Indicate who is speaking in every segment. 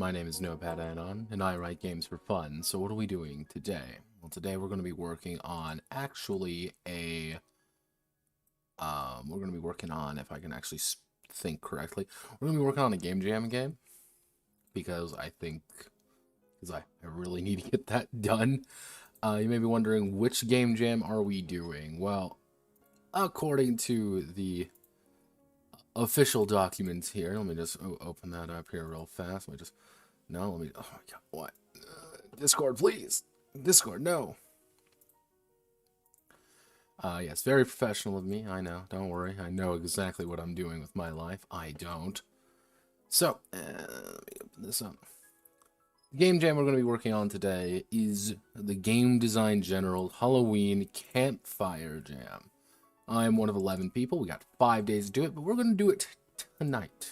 Speaker 1: my name is Notepad Anon, and I write games for fun. So what are we doing today? Well, today we're going to be working on if I can actually think correctly, we're going to be working on a game jam game, because I really need to get that done. You may be wondering, which game jam are we doing? Well, according to the official documents here, let me just open that up here real fast. Oh my god, what? Discord, please. Discord, no. Yes, very professional of me, I know, don't worry. I know exactly what I'm doing with my life. I don't. So, let me open this up. The game jam we're going to be working on today is the Game Design General Halloween Campfire Jam. I'm one of 11 people. We got 5 days to do it, but we're going to do it tonight.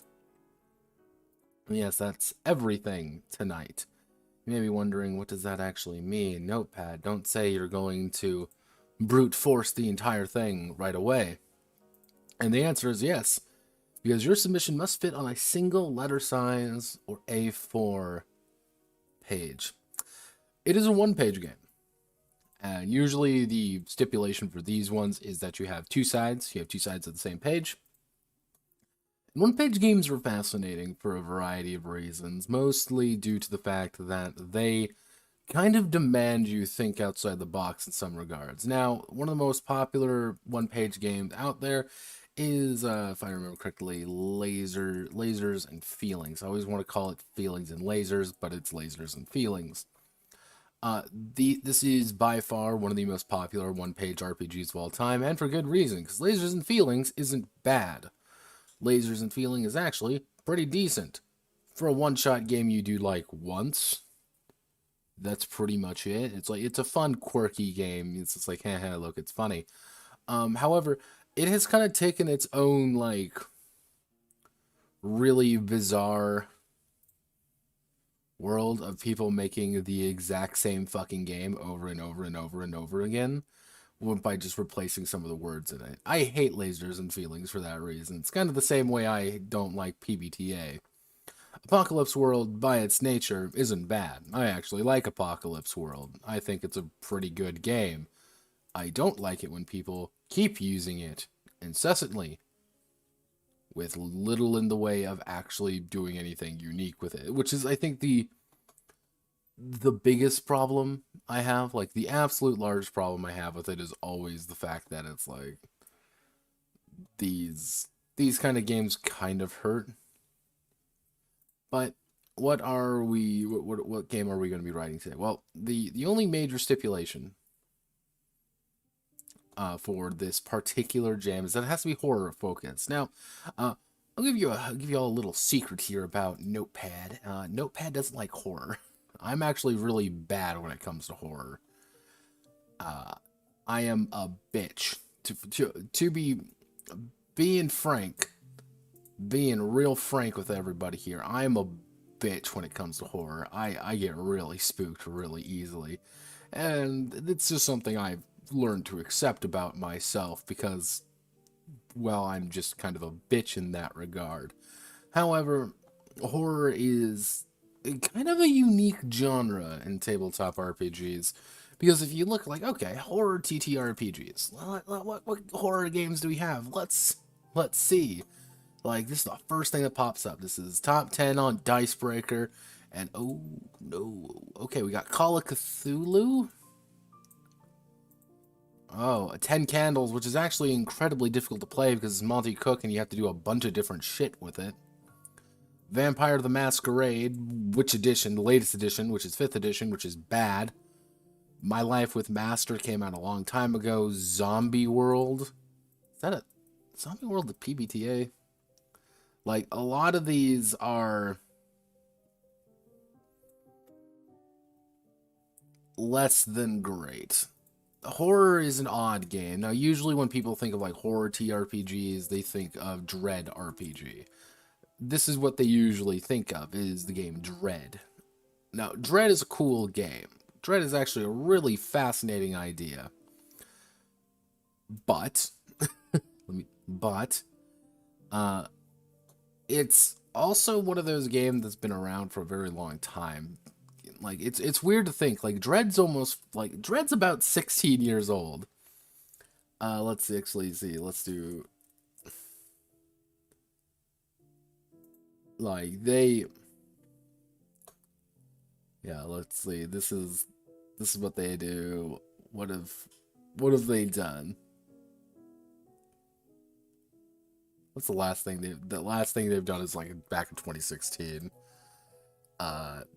Speaker 1: Yes, that's everything tonight. You may be wondering, what does that actually mean? Notepad, don't say you're going to brute force the entire thing right away. And the answer is yes, because your submission must fit on a single letter size or A4 page. It is a one-page game. And usually the stipulation for these ones is that you have two sides. You have two sides of the same page. And one-page games are fascinating for a variety of reasons, mostly due to the fact that they kind of demand you think outside the box in some regards. Now, one of the most popular one-page games out there is, if I remember correctly, Lasers and Feelings. I always want to call it Feelings and Lasers, but it's Lasers and Feelings. This is by far one of the most popular one-page RPGs of all time, and for good reason, because Lasers and Feelings isn't bad. Lasers and Feeling is actually pretty decent. For a one-shot game you do like once, that's pretty much it. It's a fun, quirky game. It's just like, haha, look, it's funny. However, it has kind of taken its own, like, really bizarre world of people making the exact same fucking game over and over and over and over again by just replacing some of the words in it. I hate Lasers and Feelings for that reason. It's kind of the same way I don't like PBTA. Apocalypse World, by its nature, isn't bad. I actually like Apocalypse World. I think it's a pretty good game. I don't like it when people keep using it incessantly with little in the way of actually doing anything unique with it, which is, I think, the biggest problem I have. Like, the absolute largest problem I have with it is always the fact that it's like, these kind of games kind of hurt. But what game are we going to be writing today? Well, the only major stipulation for this particular jam is that it has to be horror focused. Now, I'll give you all a little secret here about Notepad. Notepad doesn't like horror. I'm actually really bad when it comes to horror. I am a bitch. To be being frank, being real frank with everybody here, I'm a bitch when it comes to horror. I get really spooked really easily, and it's just something I've learned to accept about myself because, well, I'm just kind of a bitch in that regard. However, horror is kind of a unique genre in tabletop RPGs, because if you look, like, okay, horror TTRPGs, what horror games do we have? Let's see. Like, this is the first thing that pops up. This is top 10 on Dicebreaker, and oh no, okay, we got Call of Cthulhu. Oh, 10 Candles, which is actually incredibly difficult to play because it's multi-cook and you have to do a bunch of different shit with it. Vampire the Masquerade, which edition? The latest edition, which is 5th edition, which is bad. My Life with Master came out a long time ago. Zombie World. Is that a Zombie World, the PBTA? Like, a lot of these are less than great. Horror is an odd game. Now, usually when people think of, like, horror TRPGs, they think of Dread RPG. This is what they usually think of, is the game Dread. Now, Dread is a cool game. Dread is actually a really fascinating idea. But, it's also one of those games that's been around for a very long time. Like it's weird to think like Dread's about 16 years old. Let's actually see. Let's do like they yeah, let's see. This is what they do. What have what have they done? What's the last thing they've done is like back in 2016.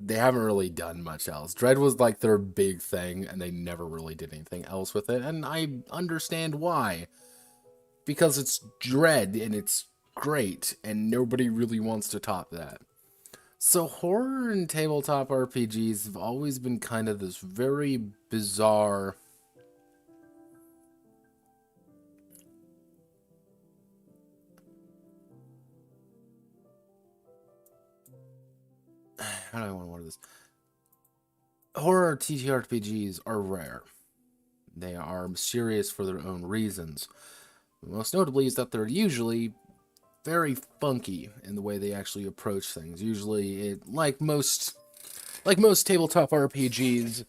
Speaker 1: They haven't really done much else. Dread was like their big thing, and they never really did anything else with it, and I understand why. Because it's Dread, and it's great, and nobody really wants to top that. So horror and tabletop RPGs have always been kind of this very bizarre. How do I want to word this? Horror TTRPGs are rare. They are mysterious for their own reasons. Most notably is that they're usually very funky in the way they actually approach things. Usually, like most tabletop RPGs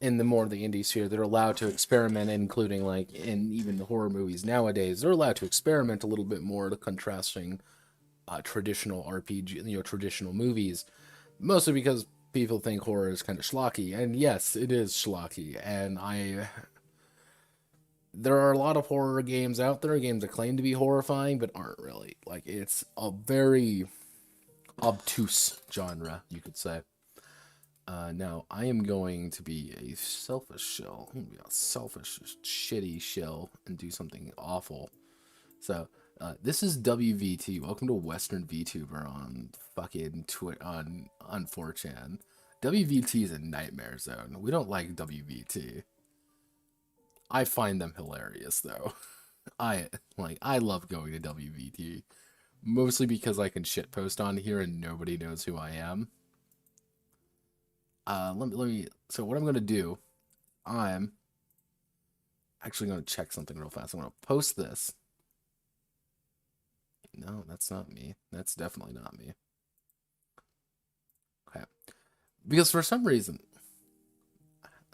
Speaker 1: in the more the indie sphere, they're allowed to experiment, including like in even the horror movies nowadays. They're allowed to experiment a little bit more to contrasting traditional RPG, traditional movies, mostly because people think horror is kind of schlocky, and yes, it is schlocky. And there are a lot of horror games out there, games that claim to be horrifying but aren't really. Like it's a very obtuse genre, you could say. Now, I am going to be a selfish shill. I'm going to be a selfish, shitty shill and do something awful. So, this is WVT. Welcome to Western VTuber on fucking on 4chan. WVT is a nightmare zone. We don't like WVT. I find them hilarious though. I love going to WVT mostly because I can shitpost on here and nobody knows who I am. Let me. So what I'm gonna do, I'm actually gonna check something real fast. I'm gonna post this. No, that's not me. That's definitely not me. Okay, because for some reason,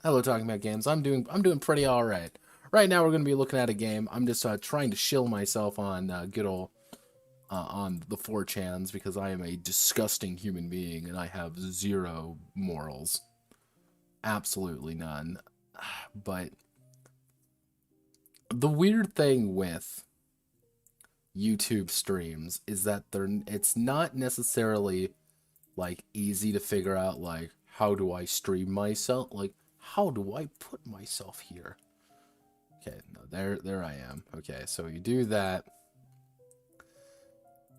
Speaker 1: hello, talking about games. I'm doing pretty all right. Right now, we're gonna be looking at a game. I'm just trying to shill myself on good old on the 4chans because I am a disgusting human being and I have zero morals. Absolutely none. But the weird thing with YouTube streams is that it's not necessarily like easy to figure out like how do I stream myself? Like how do I put myself here? Okay, no, there I am. Okay, so you do that.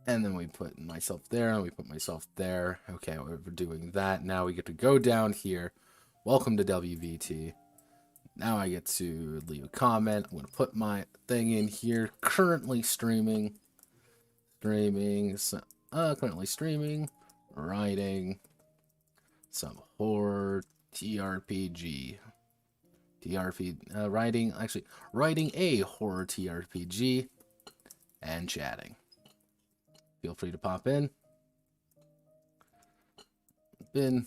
Speaker 1: And then we put myself there, and we put myself there. Okay, we're doing that. Now we get to go down here. Welcome to WVT. Now I get to leave a comment. I'm going to put my thing in here. Currently streaming. Currently streaming. Writing. Some horror TRPG. Writing a horror TRPG. And chatting. Feel free to pop in. I'm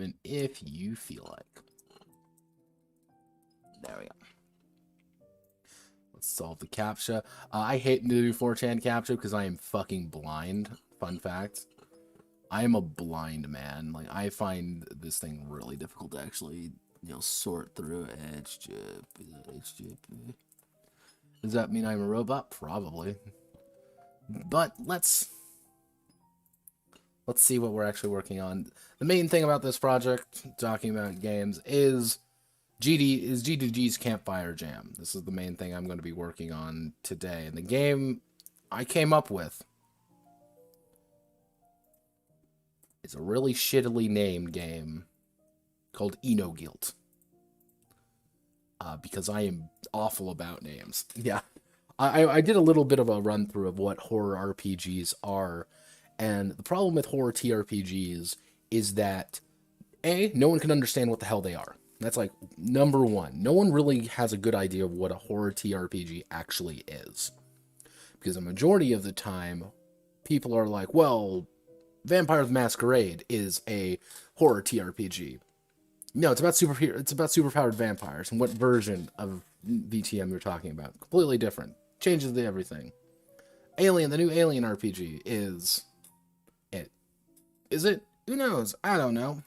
Speaker 1: in if you feel like. There we go. Let's solve the CAPTCHA. I hate to do 4chan CAPTCHA because I am fucking blind. Fun fact. I am a blind man. Like, I find this thing really difficult to actually, sort through. Does that mean I'm a robot? Probably. But let's see what we're actually working on. The main thing about this project, talking about games, is G2G's Campfire Jam. This is the main thing I'm going to be working on today. And the game I came up with is a really shittily named game called Enoguilt. Because I am awful about names. Yeah. I did a little bit of a run through of what horror RPGs are, and the problem with horror TRPGs is that, A, no one can understand what the hell they are. That's like number one. No one really has a good idea of what a horror TRPG actually is. Because a majority of the time, people are like, well, Vampire the Masquerade is a horror TRPG. No, it's about superpowered vampires and what version of VTM you're talking about. Completely different. Changes everything. Alien, the new Alien RPG is it. Is it? Who knows? I don't know.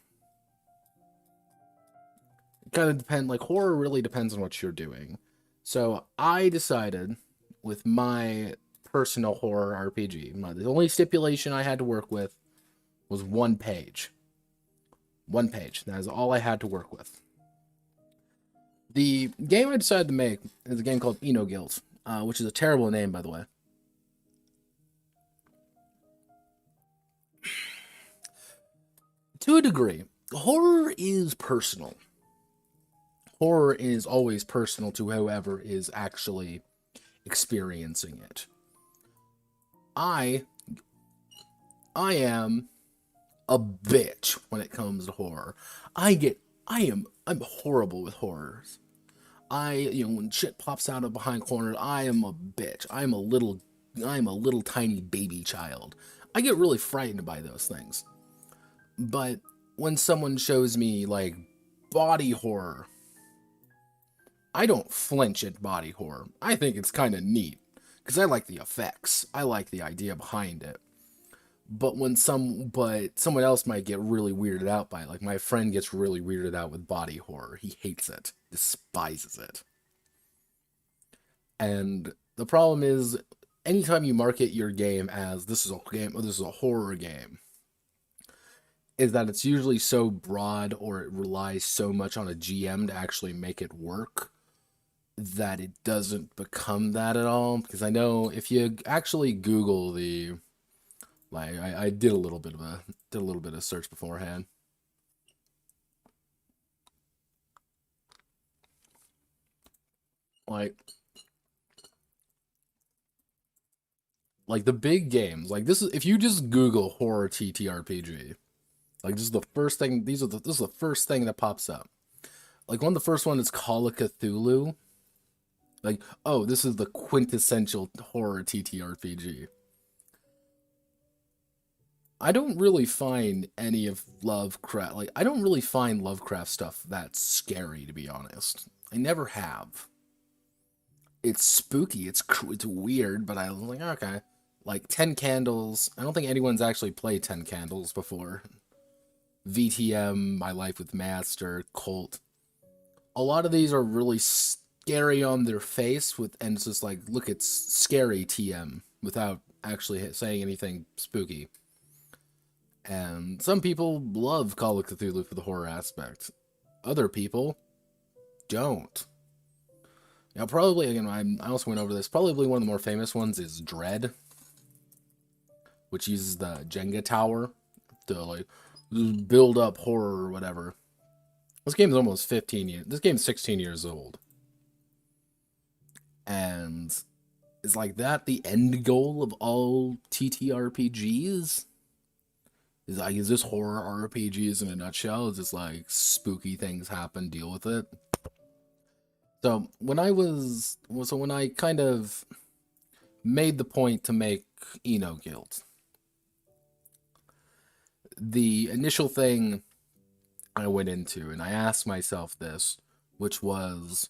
Speaker 1: It kind of depends. Like, horror really depends on what you're doing. So I decided with my personal horror RPG, the only stipulation I had to work with was 1 page. 1 page. That is all I had to work with. The game I decided to make is a game called Anon, which is a terrible name, by the way. To a degree, horror is personal. Horror is always personal to whoever is actually experiencing it. I am a bitch when it comes to horror. I'm horrible with horrors. When shit pops out of behind corners, I am a bitch. I'm a little tiny baby child. I get really frightened by those things. But when someone shows me, like, body horror, I don't flinch at body horror. I think it's kind of neat, because I like the effects. I like the idea behind it. But someone else might get really weirded out by it. Like, my friend gets really weirded out with body horror. He hates it. Despises it. And the problem is, anytime you market your game as, this is a horror game, is that it's usually so broad, or it relies so much on a GM to actually make it work, that it doesn't become that at all. Because I know if you actually Google the, like, I did a little bit of search beforehand. Like the big games, like this is, if you just Google horror TTRPG, like this is the first thing. This is the first thing that pops up. Like one of the first one is Call of Cthulhu. Like, oh, this is the quintessential horror TTRPG. I don't really find any of Lovecraft, like, I don't really find Lovecraft stuff that scary, to be honest. I never have. It's spooky, it's weird, but I was like, okay. Like, 10 Candles, I don't think anyone's actually played 10 Candles before. VTM, My Life with Master, Cult. A lot of these are really scary on their face, and it's just like, look, it's scary TM, without actually saying anything spooky. And some people love Call of Cthulhu for the horror aspect. Other people don't. Now, probably, again, I also went over this, probably one of the more famous ones is Dread, which uses the Jenga tower to, like, build up horror or whatever. This game is almost 15 years. This game's 16 years old. And is like that the end goal of all TTRPGs? Is this horror RPGs in a nutshell? Is just like spooky things happen, deal with it? So when I kind of made the point to make Eno Guild, the initial thing I went into, and I asked myself this, which was,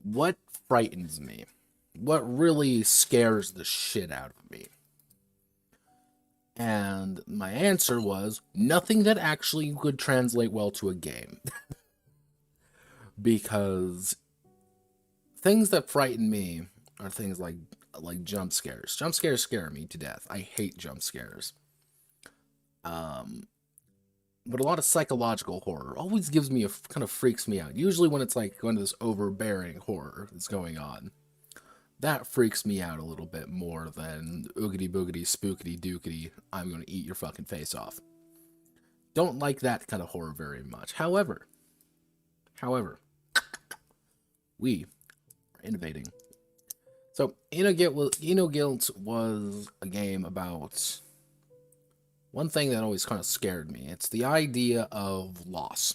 Speaker 1: what frightens me? What really scares the shit out of me? And my answer was, nothing that actually could translate well to a game. Because things that frighten me are things like jump scares. Jump scares scare me to death. I hate jump scares. But a lot of psychological horror always gives me kind of freaks me out. Usually when it's like going to this overbearing horror that's going on. That freaks me out a little bit more than oogity boogity spookity dookity, I'm going to eat your fucking face off. Don't like that kind of horror very much. However, we are innovating. So, Eno Guild was a game about one thing that always kind of scared me. It's the idea of loss.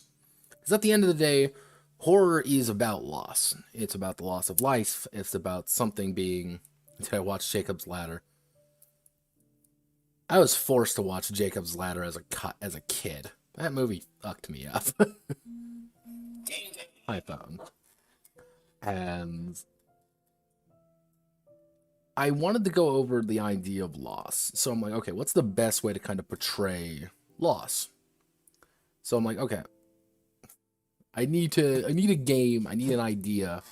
Speaker 1: Because at the end of the day, horror is about loss. It's about the loss of life. It's about something being until I watched Jacob's Ladder. I was forced to watch Jacob's Ladder as a kid. That movie fucked me up. I found. And I wanted to go over the idea of loss. So I'm like, okay, what's the best way to kind of portray loss? So I'm like, okay, I need a game, I need an idea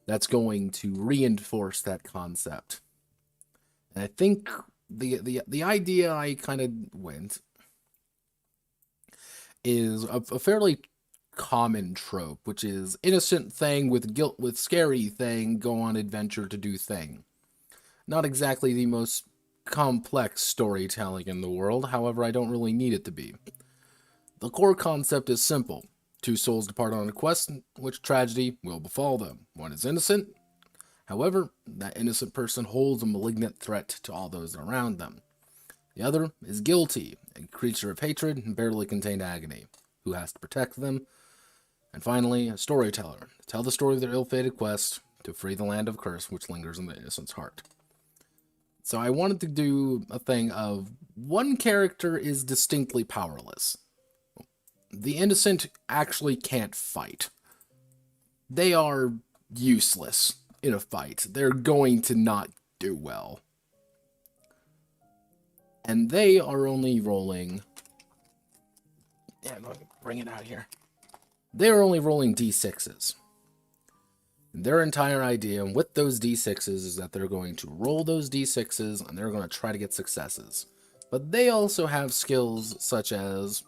Speaker 1: that's going to reinforce that concept. And I think the idea I kind of went is a fairly common trope, which is innocent thing with guilt with scary thing, go on adventure to do thing. Not exactly the most complex storytelling in the world, however, I don't really need it to be. The core concept is simple. Two souls depart on a quest in which tragedy will befall them. One is innocent. However, that innocent person holds a malignant threat to all those around them. The other is guilty, a creature of hatred and barely contained agony, who has to protect them. And finally, a storyteller, to tell the story of their ill-fated quest to free the land of curse which lingers in the innocent's heart. So I wanted to do a thing of one character is distinctly powerless. The innocent actually can't fight. They are useless in a fight. They're going to not do well. And they are only rolling... Yeah, let me bring it out here. They are only rolling d6s. Their entire idea with those d6s is that they're going to roll those d6s and they're going to try to get successes. But they also have skills such as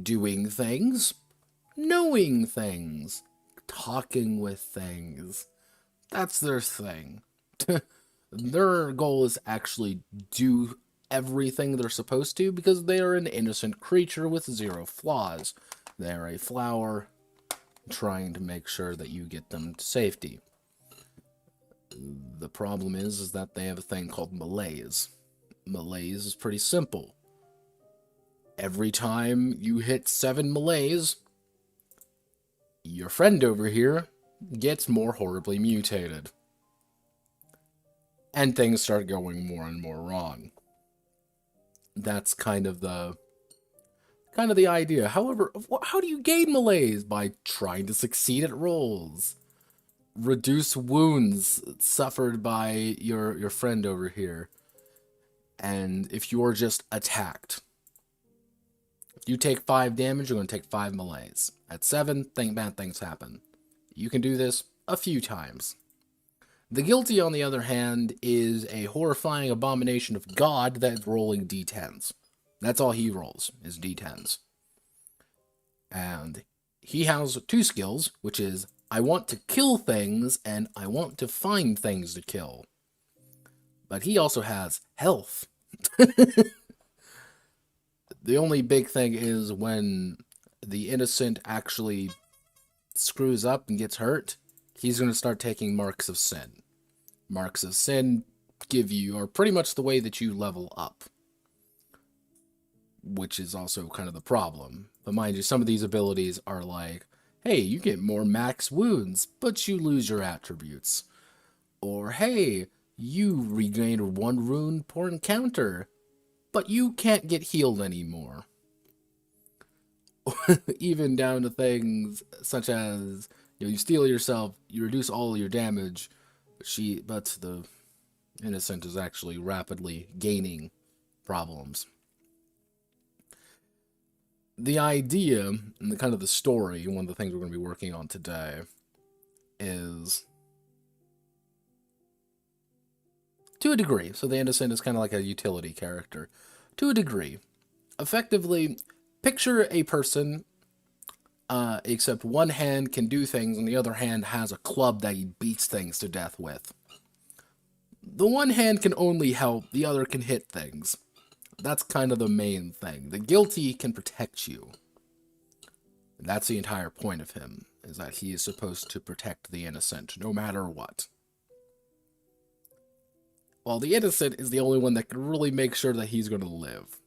Speaker 1: doing things, knowing things, talking with things. That's their thing. Their goal is actually do everything they're supposed to because they are an innocent creature with zero flaws. They are a flower trying to make sure that you get them to safety. The problem is that they have a thing called malaise. Malaise is pretty simple. Every time you hit 7 malaise, your friend over here gets more horribly mutated. And things start going more and more wrong. That's kind of the idea. However, how do you gain malaise? By trying to succeed at rolls. Reduce wounds suffered by your friend over here. And if you're just attacked, if you take 5 damage, you're going to take 5 malaise. At 7, bad things happen. You can do this a few times. The guilty, on the other hand, is a horrifying abomination of God that's rolling d10s. That's all he rolls, is d10s. And he has 2 skills, which is, I want to kill things, and I want to find things to kill. But he also has health. The only big thing is when the innocent actually screws up and gets hurt, he's going to start taking marks of sin. Marks of sin are pretty much the way that you level up. Which is also kind of the problem. But mind you, some of these abilities are like, hey, you get more max wounds, but you lose your attributes. Or, hey, you regain 1 rune per encounter, but you can't get healed anymore. Even down to things such as, you steal yourself, you reduce all your damage, but the innocent is actually rapidly gaining problems. The idea, and the kind of the story, one of the things we're going to be working on today, is to a degree. So the innocent is kind of like a utility character. To a degree. Effectively, picture a person, except one hand can do things and the other hand has a club that he beats things to death with. The one hand can only help, the other can hit things. That's kind of the main thing. The guilty can protect you. That's the entire point of him, is that he is supposed to protect the innocent, no matter what. While the innocent is the only one that can really make sure that he's going to live.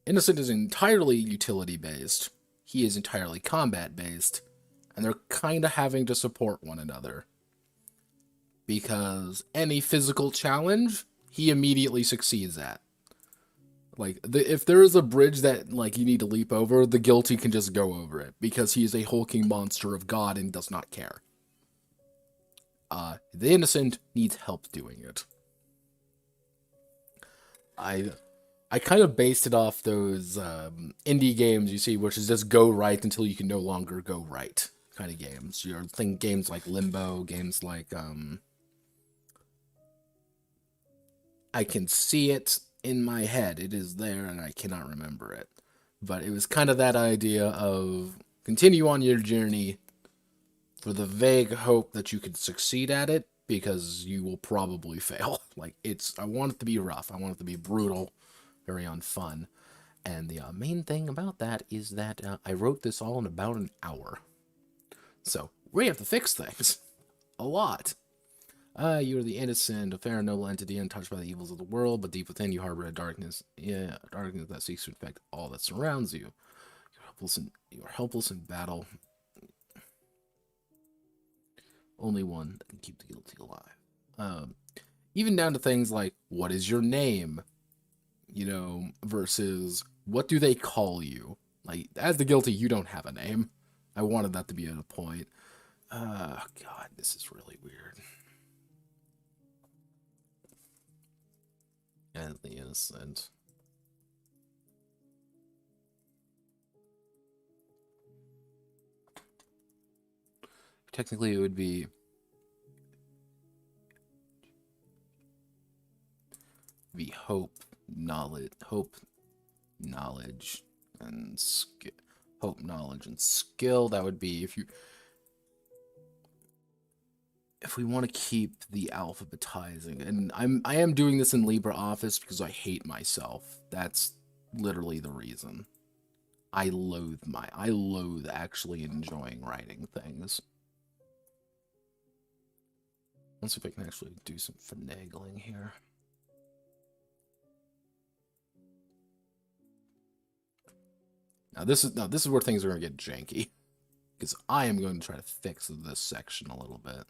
Speaker 1: Innocent is entirely utility-based. He is entirely combat-based. And they're kind of having to support one another. because any physical challenge, he immediately succeeds at. Like, if there is a bridge that, like, you need to leap over, the guilty can just go over it, because he is a hulking monster of God and does not care. The innocent needs help doing it. I kind of based it off those indie games you see, which is just go right until you can no longer go right kind of games. You're think games like Limbo, games like I can see it in my head. It is there and I cannot remember it. But it was kind of that idea of continue on your journey for the vague hope that you can succeed at it, because you will probably fail. Like, I want it to be rough. I want it to be brutal, very unfun. And the main thing about that is that I wrote this all in about an hour. So, we have to fix things. A lot. You are the innocent, a fair and noble entity untouched by the evils of the world, but deep within you harbor a darkness, a darkness that seeks to infect all that surrounds you. You are helpless in battle. Only one that can keep the guilty alive. Even down to things like, what is your name? You know, versus, what do they call you? Like, as the guilty, you don't have a name. I wanted that to be at a point. God, this is really weird. And the innocent. Technically, it would be hope, knowledge, and skill. Hope, knowledge, and skill. That would be if we want to keep the alphabetizing, and I am doing this in LibreOffice because I hate myself. That's literally the reason. I loathe actually enjoying writing things. Let's see if I can actually do some finagling here. Now this is where things are going to get janky, because I am going to try to fix this section a little bit.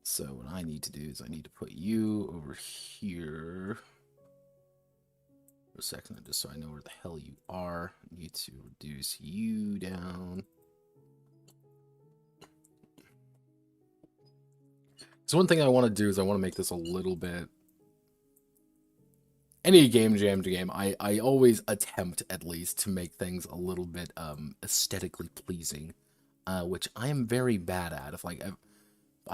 Speaker 1: So what I need to do is I need to put you over here for a second, just so I know where the hell you are. I need to reduce you down. So one thing I want to do is I want to make this a little bit... Any game jam to game, I always attempt, at least, to make things a little bit aesthetically pleasing, which I am very bad at. If I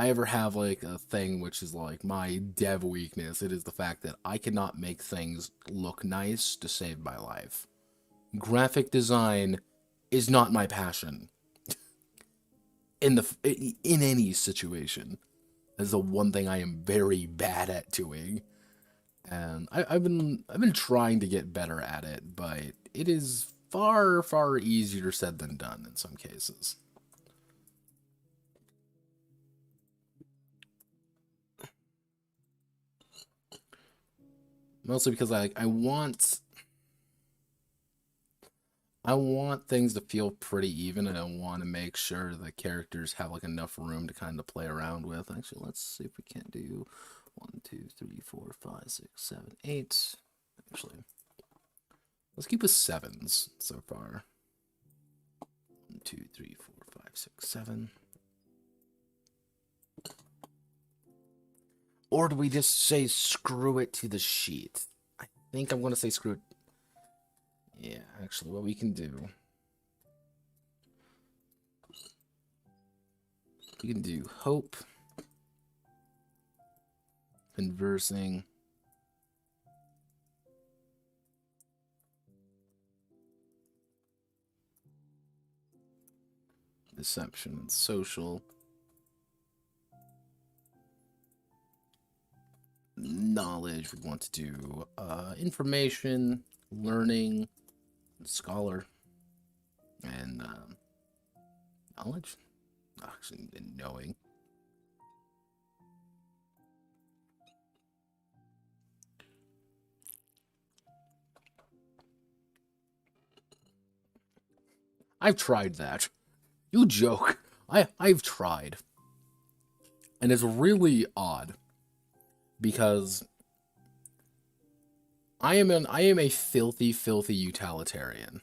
Speaker 1: ever have like a thing which is like my dev weakness, it is the fact that I cannot make things look nice to save my life. Graphic design is not my passion. In any situation, that's the one thing I am very bad at doing. And I've been trying to get better at it, but it is far easier said than done in some cases. Mostly because I want things to feel pretty even, and I want to make sure the characters have like enough room to kind of play around with. Actually, let's see if we can't do 1, 2, 3, 4, 5, 6, 7, 8. Actually, let's keep with 7s so far. 1, 2, 3, 4, 5, 6, 7. Or do we just say screw it to the sheet? I think I'm going to say screw it. Yeah, actually, what we can do... We can do hope, conversing, deception and social, knowledge. We want to do information, learning, scholar, and knowledge. Actually, knowing. I've tried that. You joke. I've tried. And it's really odd because I am a filthy, filthy utilitarian.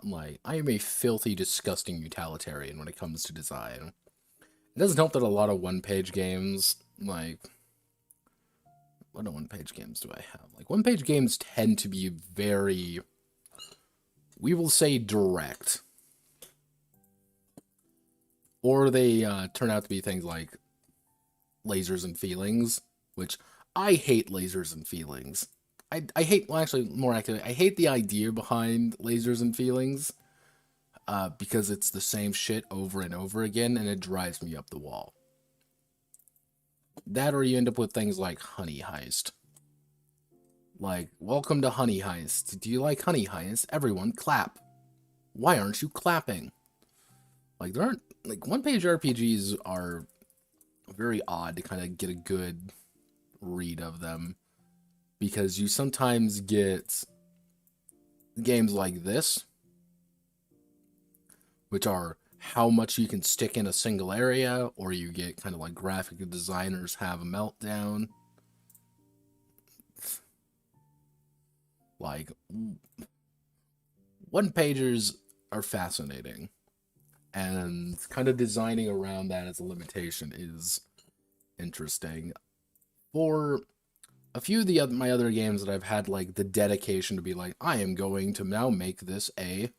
Speaker 1: Like, I am a filthy, disgusting utilitarian when it comes to design. It doesn't help that a lot of one-page games, like, what one-page games do I have? Like, one-page games tend to be very, we will say, direct. Or they turn out to be things like lasers and feelings, which I hate lasers and feelings. I hate, well, actually, more accurately, I hate the idea behind lasers and feelings because it's the same shit over and over again, and it drives me up the wall. That, or you end up with things like Honey Heist. Like, welcome to Honey Heist. Do you like Honey Heist? Everyone clap. Why aren't you clapping? Like, there aren't, like, one-page RPGs are very odd to kind of get a good read of them, because you sometimes get games like this, which are how much you can stick in a single area, or you get kind of like graphic designers have a meltdown. Like, one-pagers are fascinating, and kind of designing around that as a limitation is interesting. For a few of my other games that I've had like the dedication to be like, I am going to now make this a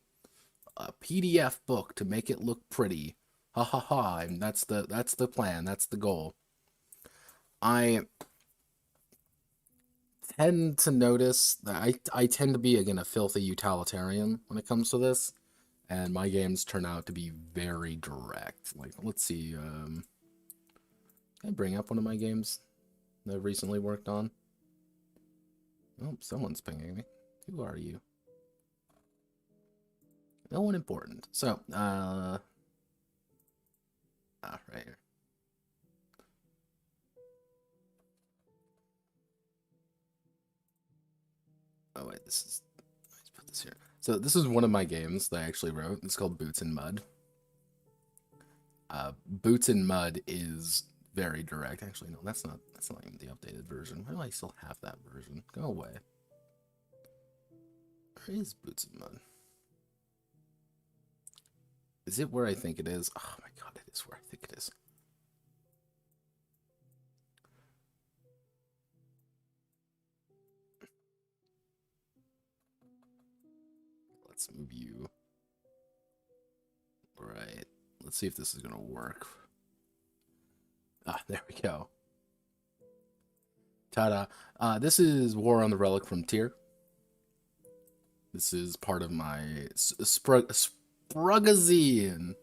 Speaker 1: PDF book to make it look pretty. Ha ha ha, and that's the plan, that's the goal. I tend to notice that I tend to be, again, a filthy utilitarian when it comes to this, and my games turn out to be very direct. Like, let's see, can I bring up one of my games that I've recently worked on? Oh, someone's pinging me. Who are you? No one important. So, right here. Oh, wait, let's put this here. So, this is one of my games that I actually wrote. It's called Boots in Mud. Boots in Mud is very direct. Actually, no, that's not even the updated version. Why do I still have that version? Go away. Where is Boots in Mud? Is it where I think it is? Oh my god, it is where I think it is. Let's move you. Right. Let's see if this is gonna work. Ah, there we go. Ta-da. This is War on the Relic Frontier. This is part of my Sprugazine.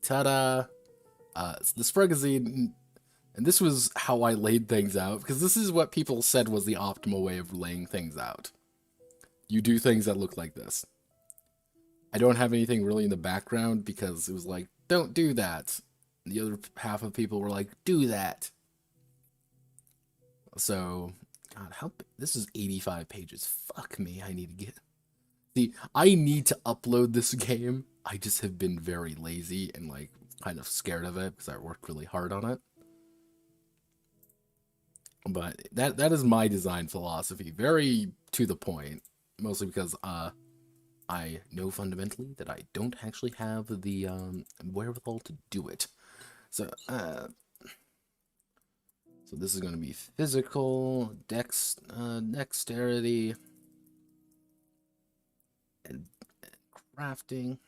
Speaker 1: Ta-da. The Sprugazine, and this was how I laid things out, because this is what people said was the optimal way of laying things out. You do things that look like this. I don't have anything really in the background because it was like, don't do that. And the other half of people were like, do that. So, God, this is 85 pages. Fuck me, I need to get... See, I need to upload this game. I just have been very lazy and, like, kind of scared of it because I worked really hard on it. But that is my design philosophy. Very to the point. Mostly because, I know fundamentally that I don't actually have the, wherewithal to do it. So this is going to be physical, dexterity, and crafting.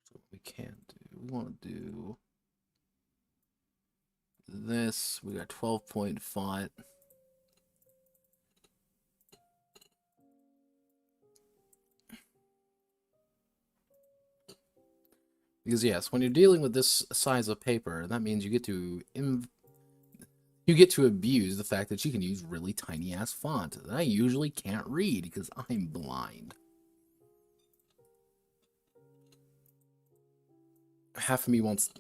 Speaker 1: So what we can do, we want to do this. We got 12-point font. Because yes, when you're dealing with this size of paper, that means you get to abuse the fact that you can use really tiny ass font that I usually can't read because I'm blind. Half of me wants...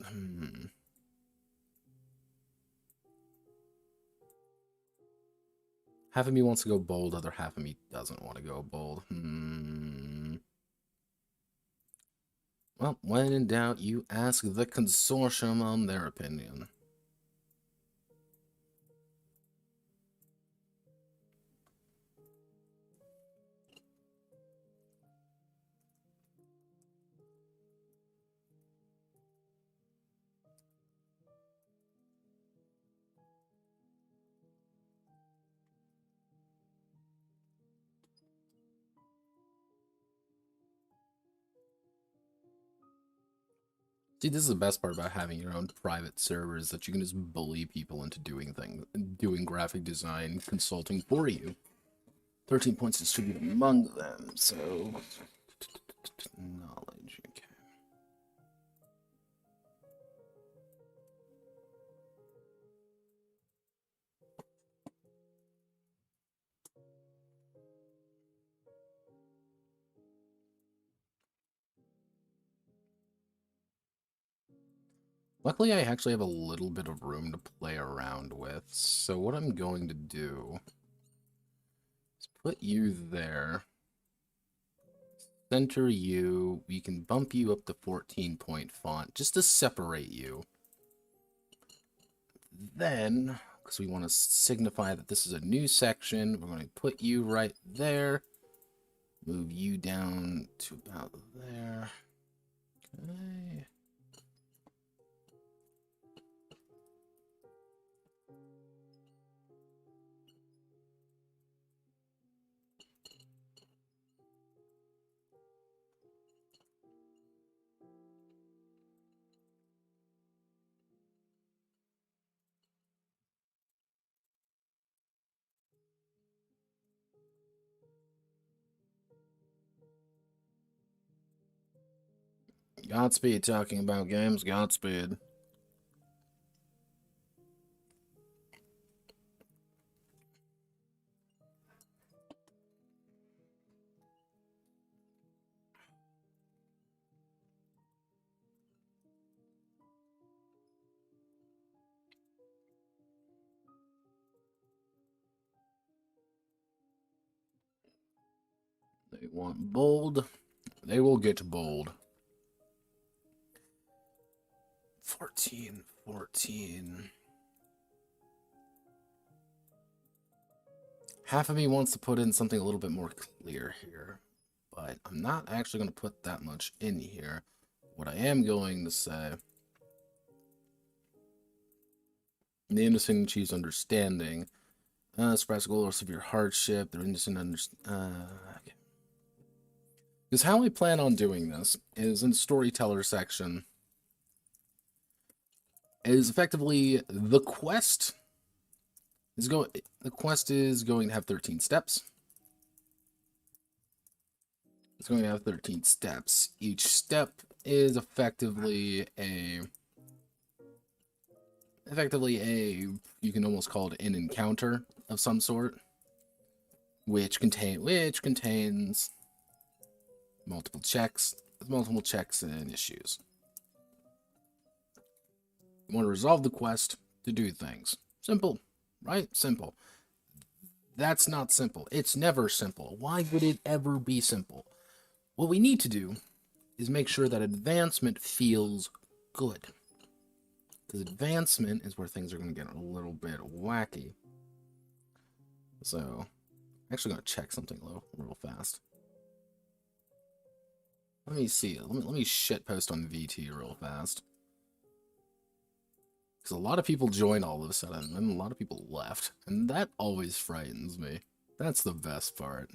Speaker 1: Half of me wants to go bold, other half of me doesn't want to go bold. Well, when in doubt, you ask the consortium on their opinion. See, this is the best part about having your own private servers, that you can just bully people into doing things, doing graphic design consulting for you. 13 points distributed among them, so... Knowledge, okay. Luckily, I actually have a little bit of room to play around with, so what I'm going to do is put you there, center you, we can bump you up to 14-point font, just to separate you. Then, because we want to signify that this is a new section, we're going to put you right there, move you down to about there. Okay. Godspeed, talking about games, Godspeed. They want bold. They will get bold. 14, 14. Half of me wants to put in something a little bit more clear here, but I'm not actually going to put that much in here. What I am going to say, the innocent achieves understanding. Practical or severe hardship. They're innocent okay. Because how I plan on doing this is in the storyteller section. Is effectively the quest is going. The quest is going to have 13 steps. It's going to have 13 steps. Each step is effectively a you can almost call it an encounter of some sort, which contains multiple checks and issues. You want to resolve the quest to do things. Simple, right? Simple. That's not simple. It's never simple. Why would it ever be simple? What we need to do is make sure that advancement feels good. Because advancement is where things are going to get a little bit wacky. So, I'm actually going to check something real fast. Let me see. Let me shitpost on VT real fast. Because a lot of people joined all of a sudden, and a lot of people left. And that always frightens me. That's the best part.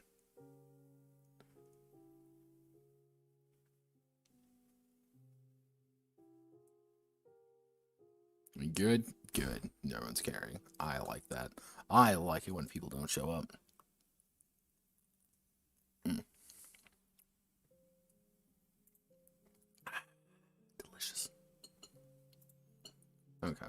Speaker 1: Good, good. No one's caring. I like that. I like it when people don't show up. Delicious. Okay.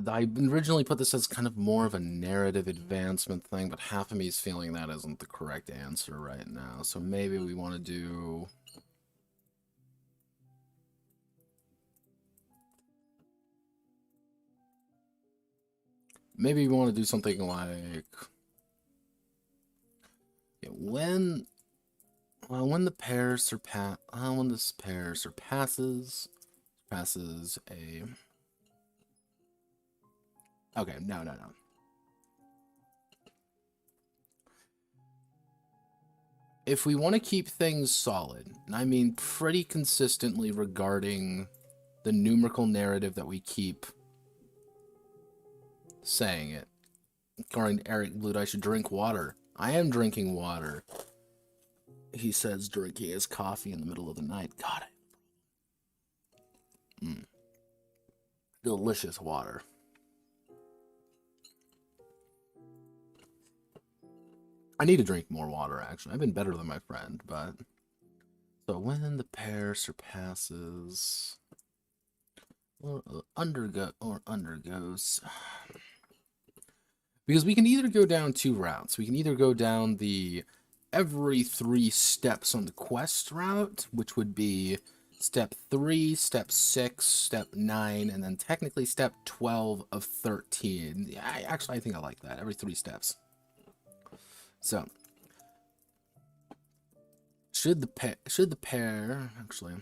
Speaker 1: I originally put this as kind of more of a narrative advancement thing, but half of me is feeling that isn't the correct answer right now. So maybe we want to do... maybe we want to do something like when the pair surpasses a. Okay, no. If we want to keep things solid, and I mean pretty consistently regarding the numerical narrative that we keep saying it. According to Eric Blute, I should drink water. I am drinking water. He says drinking his coffee in the middle of the night. God. Delicious water. I need to drink more water, actually. I've been better than my friend, but... So when the pair surpasses... Or undergoes... Because we can either go down two routes. We can either go down the every 3 steps on the quest route, which would be step 3, step 6, step 9, and then technically step 12 of 13. Yeah, I think I like that. Every 3 steps. So, should the pair, actually,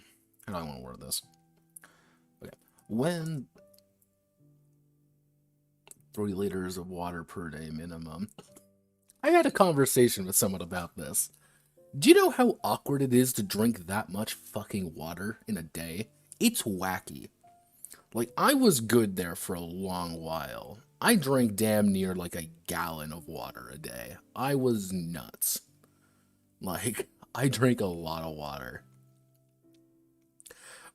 Speaker 1: how do I want to word this? Okay, when 3 liters of water per day minimum. I had a conversation with someone about this. Do you know how awkward it is to drink that much fucking water in a day? It's wacky. Like, I was good there for a long while. I drank damn near like a gallon of water a day. I was nuts. Like, I drank a lot of water.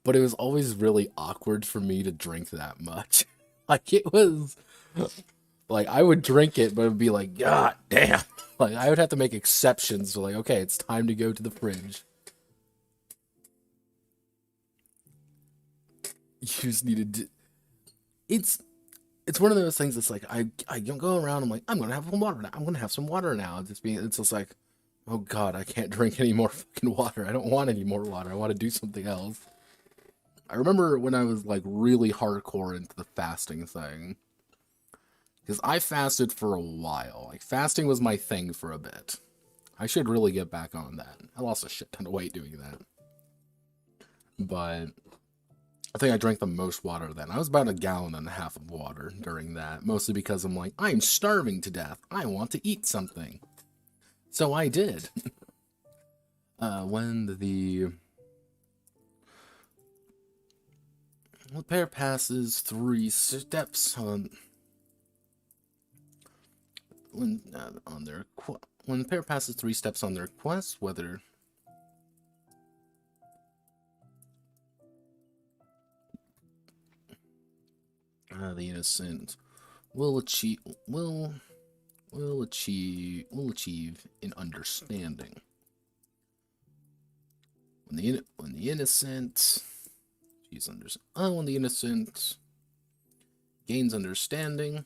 Speaker 1: But it was always really awkward for me to drink that much. Like, it was... Like, I would drink it, but it would be like, God damn. Like, I would have to make exceptions. So, like, okay, it's time to go to the fridge. You just need to... It's one of those things that's like, I don't go around, I'm like, I'm gonna have some water now. I'm gonna have some water now. It's just like, oh God, I can't drink any more fucking water. I don't want any more water. I want to do something else. I remember when I was, like, really hardcore into the fasting thing. Because I fasted for a while. Like, fasting was my thing for a bit. I should really get back on that. I lost a shit ton of weight doing that. But I think I drank the most water then. I was about 1.5 gallons of water during that. Mostly because I'm like, I'm starving to death. I want to eat something. So I did. When the pair passes 3 steps on... When the pair passes 3 steps on their quest, whether the innocent will achieve an understanding. When the innocent gains understanding,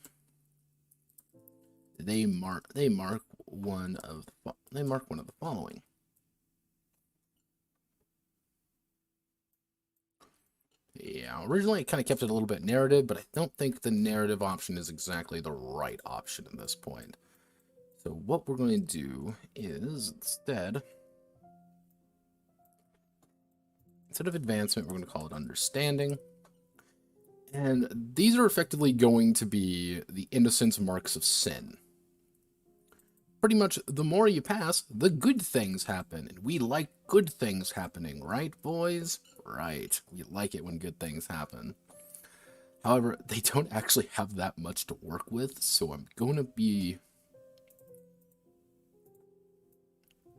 Speaker 1: they mark one of the following. Yeah, originally I kind of kept it a little bit narrative, but I don't think the narrative option is exactly the right option at this point. So what we're going to do is instead of advancement, we're going to call it understanding. And these are effectively going to be the innocence marks of sin. Pretty much, the more you pass, the good things happen. And we like good things happening, right, boys? Right. We like it when good things happen. However, they don't actually have that much to work with, so I'm going to be...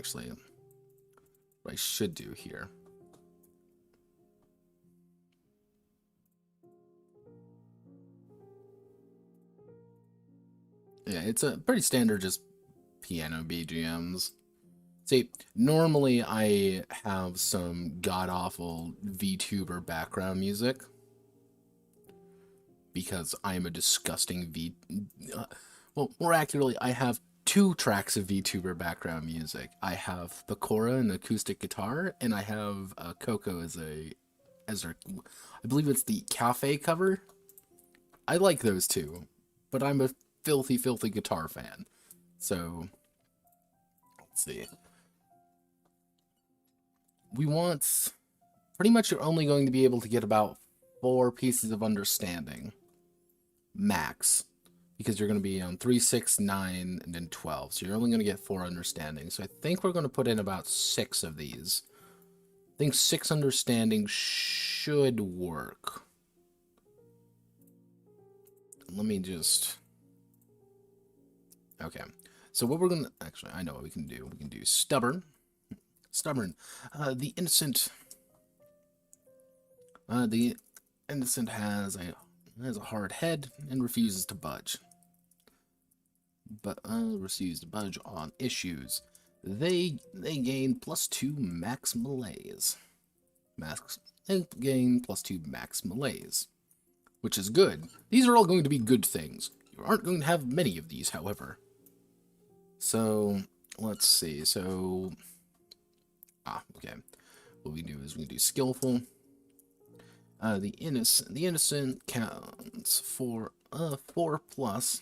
Speaker 1: Actually, what I should do here... Yeah, it's a pretty standard just piano BGMs. See, normally I have some god-awful VTuber background music. Because I'm a disgusting well, more accurately, I have 2 tracks of VTuber background music. I have Bakura, an acoustic guitar, and I have Coco as her, I believe it's the cafe cover. I like those 2, but I'm a filthy, filthy guitar fan. So, let's see. We want... Pretty much you're only going to be able to get about 4 pieces of understanding. Max. Because you're going to be on 3, 6, 9, and then 12. So you're only going to get 4 understanding. So I think we're going to put in about 6 of these. I think 6 understanding should work. Let me just... Okay. So what we're going to... Actually, I know what we can do. We can do stubborn. Stubborn. The innocent... the innocent has a hard head and refuses to budge. But refuses to budge on issues. They gain +2 max melees. They gain +2 max melees, which is good. These are all going to be good things. You aren't going to have many of these, however. So let's see. So okay. What we do is we do skillful. The innocent counts for 4+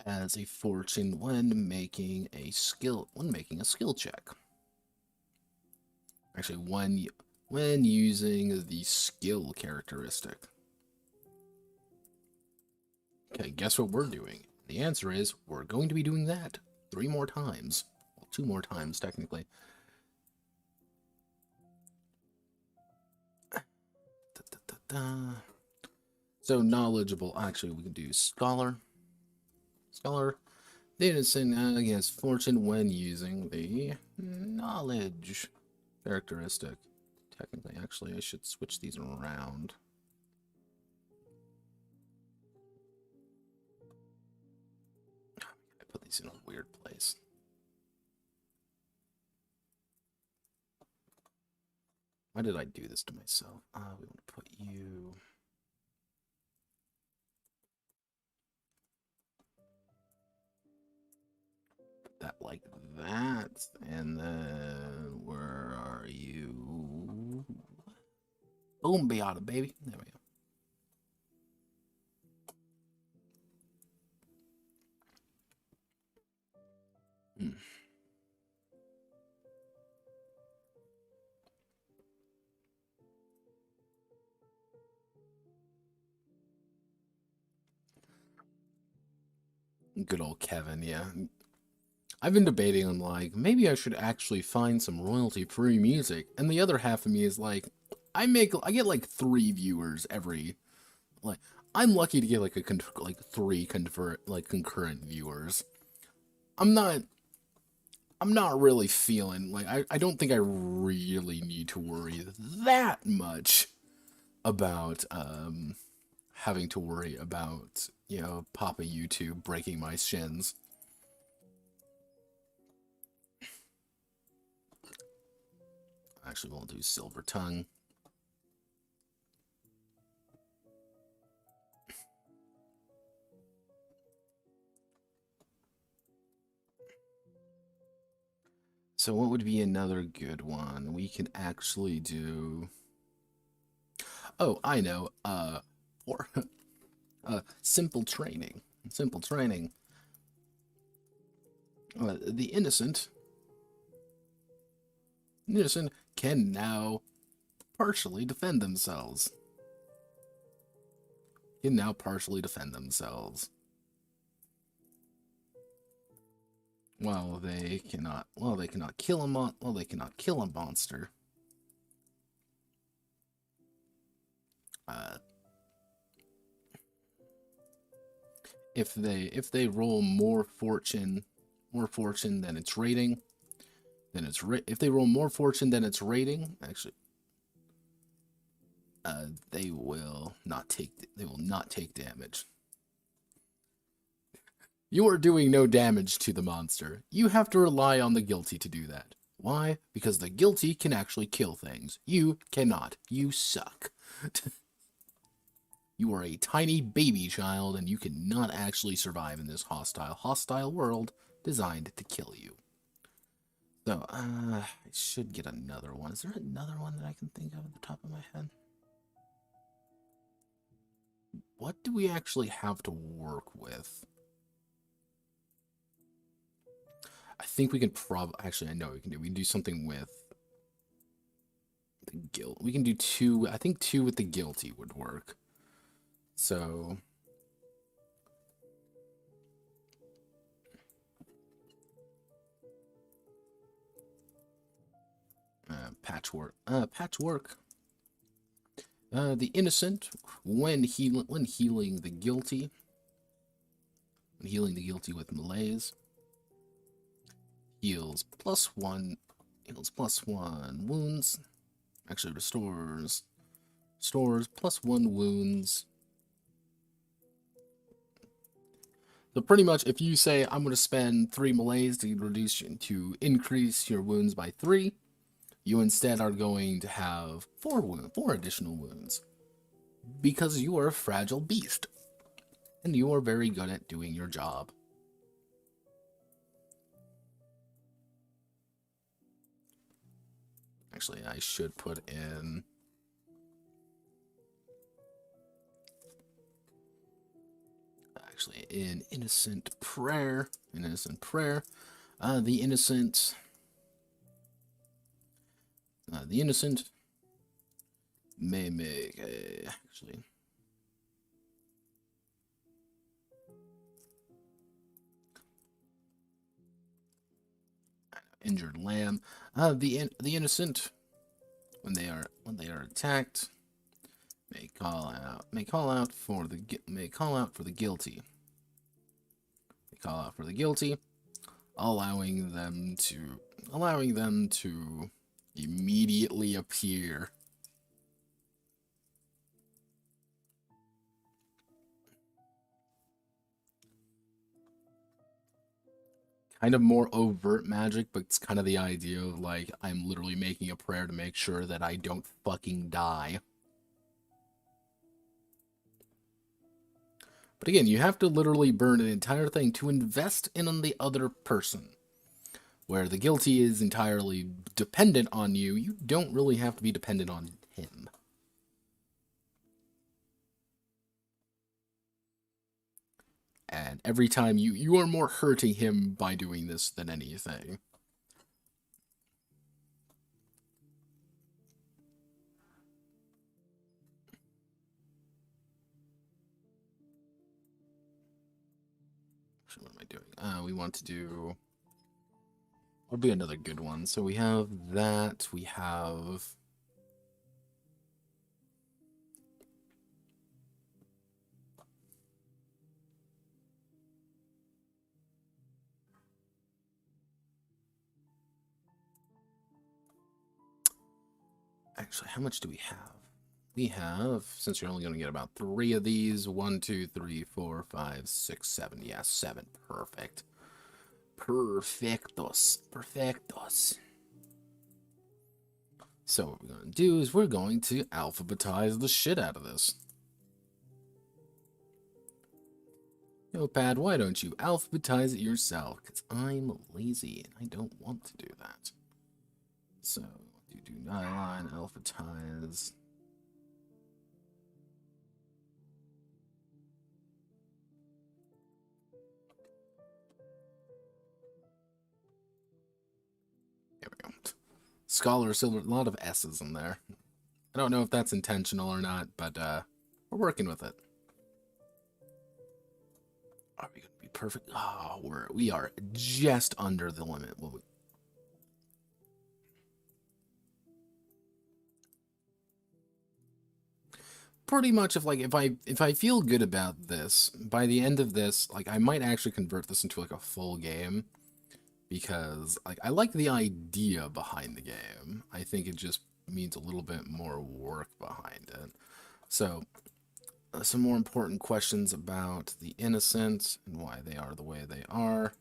Speaker 1: as a fortune when making a skill check. Actually, when using the skill characteristic. Okay, guess what we're doing? The answer is we're going to be doing that 3 more times. Well, 2 more times technically. So knowledgeable. Actually, we can do scholar. Scholar. The innocent gets fortune when using the knowledge characteristic. Technically, actually, I should switch these around. I put these in a weird place. Why did I do this to myself? We want to put you... that like that, and then where are you? Boom, Beata, baby. There we go. Good old Kevin, yeah. I've been debating on, like, maybe I should actually find some royalty-free music. And the other half of me is like, I get like 3 viewers every, like, I'm lucky to get like 3 concurrent viewers. I'm not really feeling, like, I don't think I really need to worry that much about, having to worry about, you know, Papa YouTube breaking my shins. Actually, we'll do Silver Tongue. So what would be another good one? We can actually do... Oh, I know. Or simple training. Simple training. The innocent can now partially defend themselves. Well, they cannot kill a monster. If they roll more fortune than its rating, if they roll more fortune than its rating, actually, they will not take damage. You are doing no damage to the monster. You have to rely on the guilty to do that. Why? Because the guilty can actually kill things. You cannot. You suck. You are a tiny baby child, and you cannot actually survive in this hostile world designed to kill you. So, I should get another one. Is there another one that I can think of at the top of my head? what do we actually have to work with? I think we can actually, I know we can do. We can do something with the guilt. We can do two. I think two with the guilty would work. So. Patchwork. Patchwork. The innocent, when healing the guilty. When healing the guilty with malaise. Heals +1 wounds. Actually restores +1 wounds. So pretty much if you say I'm going to spend 3 malaise to increase your wounds by 3, you instead are going to have 4 additional wounds. Because you are a fragile beast. And you are very good at doing your job. Actually, I should put in... Actually, in innocent prayer. The innocent... the innocent may make a... Actually... Injured lamb. The innocent, when they are attacked, may call out for the guilty. They call out for the guilty, allowing them to immediately appear. Kind of more overt magic, but it's kind of the idea of, like, I'm literally making a prayer to make sure that I don't fucking die. But again, you have to literally burn an entire thing to invest in the other person. Where the guilty is entirely dependent on you, you don't really have to be dependent on him. And every time you are more hurting him by doing this than anything. Actually, what am I doing? We want to do... What'll be another good one? So we have that. We have... Actually, how much do we have? We have, since you're only going to get about 3 of these, 1, 2, 3, 4, 5, 6, 7. Yeah, 7. Perfect. Perfectos. So what we're going to do is we're going to alphabetize the shit out of this. Notepad, why don't you alphabetize it yourself? Because I'm lazy and I don't want to do that. So, do nylon, alphabetize. There we go. Scholar Silver, a lot of S's in there. I don't know if that's intentional or not, but we're working with it. Are we going to be perfect? Oh, we are just under the limit. Pretty much, if I feel good about this, by the end of this, like, I might actually convert this into like a full game, because like I like the idea behind the game. I think it just means a little bit more work behind it. So, some more important questions about the innocent and why they are the way they are.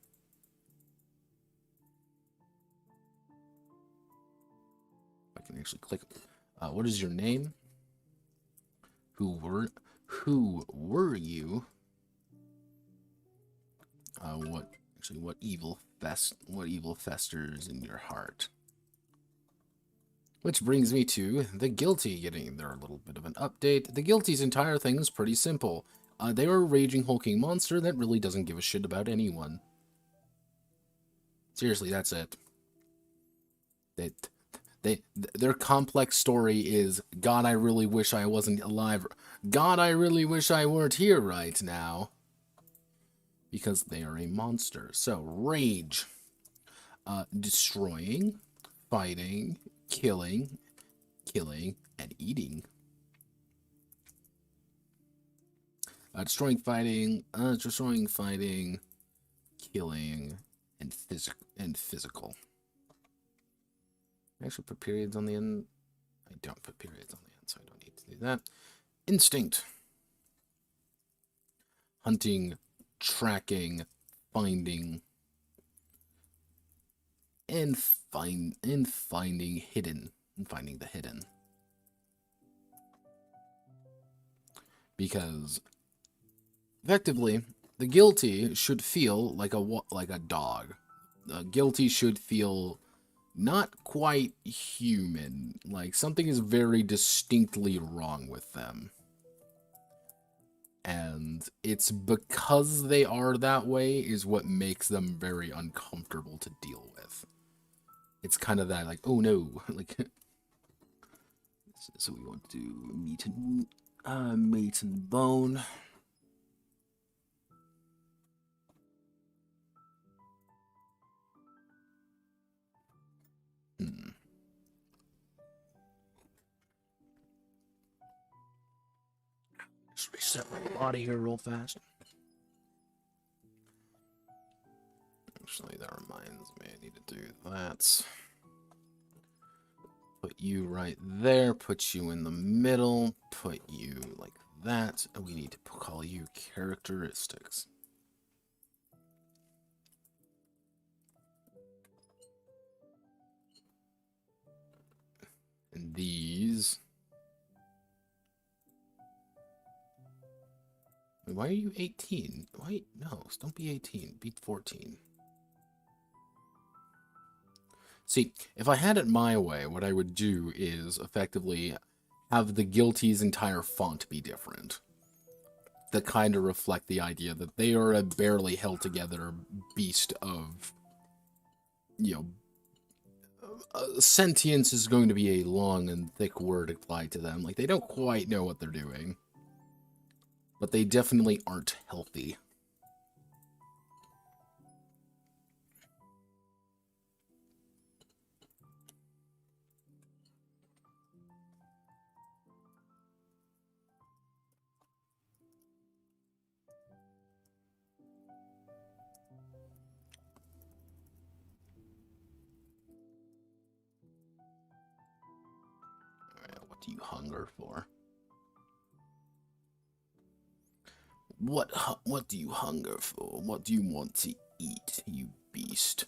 Speaker 1: I can actually click. What is your name? Who were you? What evil festers in your heart? Which brings me to the Guilty getting their little bit of an update. The Guilty's entire thing is pretty simple. They are a raging, hulking monster that really doesn't give a shit about anyone. Seriously, that's it. Their complex story is, God, I really wish I wasn't alive. God, I really wish I weren't here right now. Because they are a monster. So, rage. Destroying, fighting, killing, and eating. Destroying, fighting, killing, and physical. I actually put periods on the end. I don't put periods on the end, so I don't need to do that. Instinct. Hunting, tracking, finding, and finding hidden. And finding the hidden. Because effectively, the Guilty should feel like a dog. The Guilty should feel not quite human. Like, something is very distinctly wrong with them. And it's because they are that way is what makes them very uncomfortable to deal with. It's kind of that, like, oh no, like... So we want to do meat and bone. Just reset my body here real fast. Actually, that reminds me, I need to do that. Put you right there, put you in the middle, put you like that, and we need to call you characteristics. And these... Why are you 18? Wait, no, don't be 18, be 14. See, if I had it my way, what I would do is effectively have the Guilty's entire font be different. That kind of reflect the idea that they are a barely held together beast of, you know, sentience is going to be a long and thick word applied to them. Like, they don't quite know what they're doing. But they definitely aren't healthy. What do you hunger for? What do you hunger for? What do you want to eat, you beast?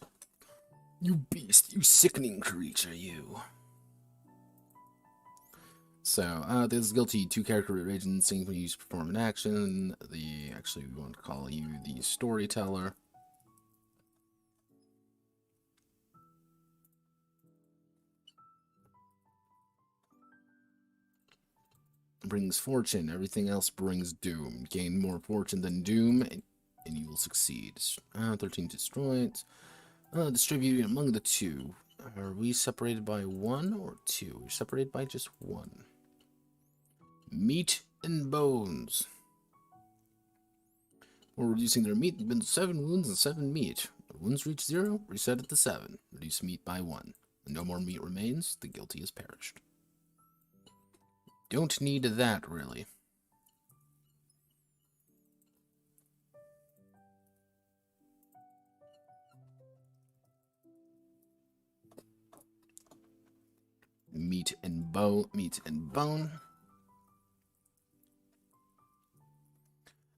Speaker 1: You beast, you sickening creature, you. So, this Guilty 2-character rage and instinct when you use perform an action. Actually, we want to call you the storyteller. Brings fortune. Everything else brings doom. Gain more fortune than doom, and you will succeed. 13 destroyed. Distributed among the two. Are we separated by 1 or 2? We're separated by just 1. Meat and bones. We're reducing their meat. Been 7 wounds and 7 meat. When wounds reach 0, reset it to 7. Reduce meat by 1. When no more meat remains, the Guilty has perished. Don't need that, really. Meat and bone.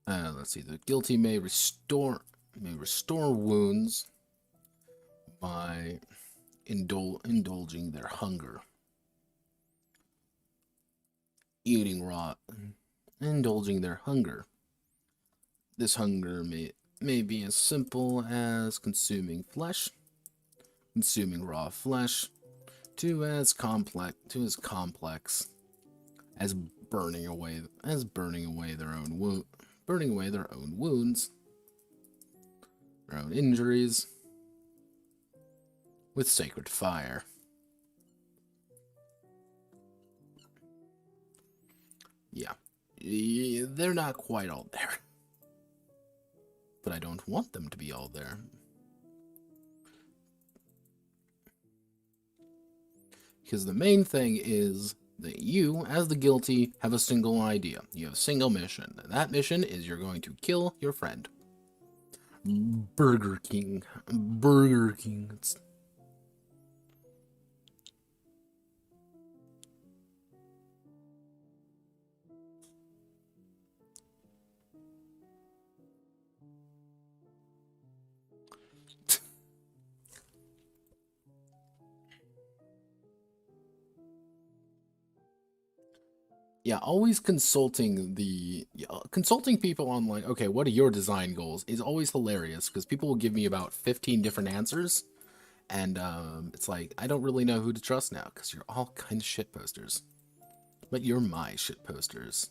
Speaker 1: Let's see. The Guilty may restore wounds by indulging their hunger. Eating raw, indulging their hunger. This hunger may be as simple as consuming flesh, consuming raw flesh, to as complex as burning away their own wounds, their own injuries with sacred fire. Yeah, they're not quite all there, but I don't want them to be all there. Because the main thing is that you, as the guilty, have a single idea. You have a single mission. And that mission is you're going to kill your friend. Burger King. Burger King. Yeah, always consulting people on, like, okay, what are your design goals is always hilarious, because people will give me about 15 different answers, and it's like, I don't really know who to trust now, because you're all kind of shit posters. But you're my shit posters.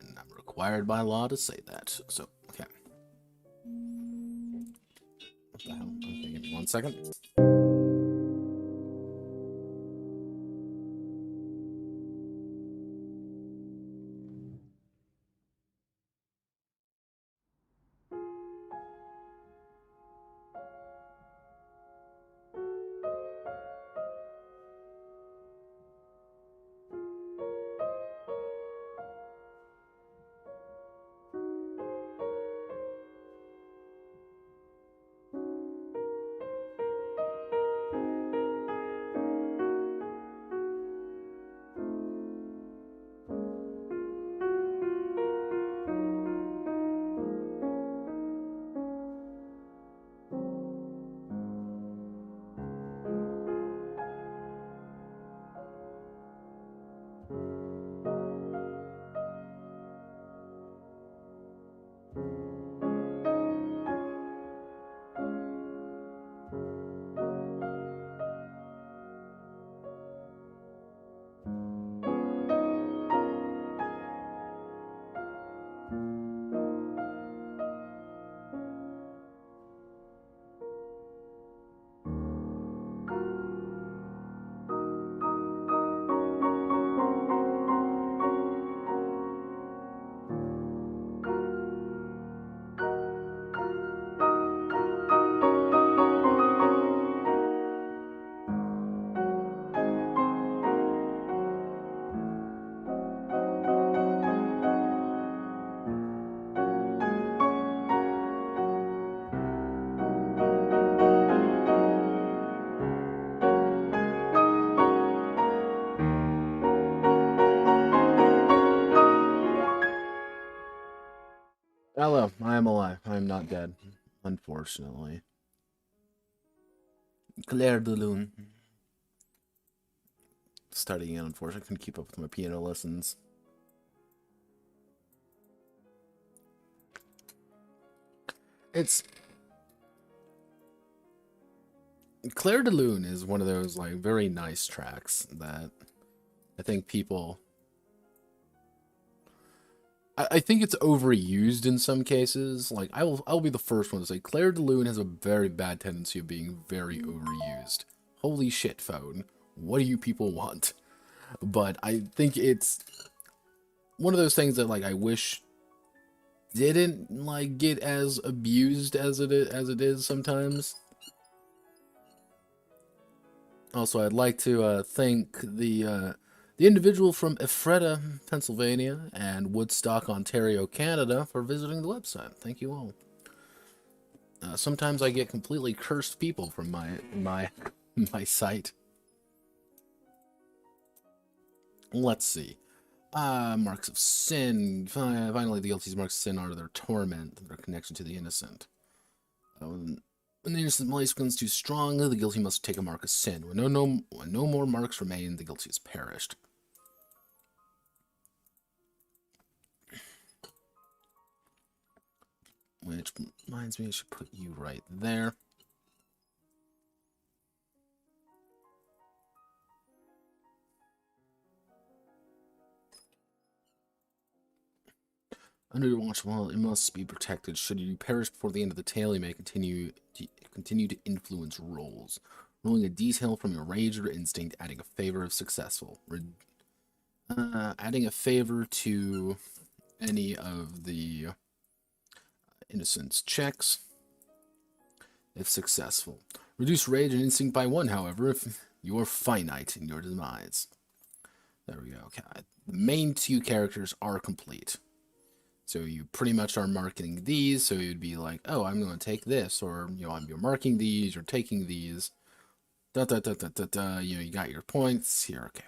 Speaker 1: And I'm required by law to say that. So, okay. What the hell? Okay, give me 1 second. Hello, I am alive. I am not dead, unfortunately. Claire de Lune. Starting again, unfortunately. I couldn't keep up with my piano lessons. It's... Claire de Lune is one of those, like, very nice tracks that I think people... I think it's overused in some cases. Like, I'll be the first one to say Claire de Lune has a very bad tendency of being very overused. Holy shit, phone. What do you people want? But I think it's one of those things that, like, I wish didn't, like, get as abused as it is sometimes. Also, I'd like to thank the individual from Ephrata, Pennsylvania, and Woodstock, Ontario, Canada, for visiting the website. Thank you all. Sometimes I get completely cursed people from my site. Let's see. Marks of sin. Finally, the guilty's marks of sin are their torment, their connection to the innocent. When the innocent malicious becomes too strong, the guilty must take a mark of sin. When no more marks remain, the guilty has perished. Which reminds me, I should put you right there. Under your watch, while it must be protected. Should you perish before the end of the tale, you may continue to influence rolls. Rolling a detail from your rage or instinct, adding a favor if successful. Adding a favor to any of the innocence checks if successful. Reduce rage and instinct by 1, however, if you are finite in your demise. There we go. Okay. The main 2 characters are complete. So you pretty much are marking these, so you'd be like, oh, I'm going to take this, or, you know, you're marking these, you're taking these, you know, you got your points here, okay.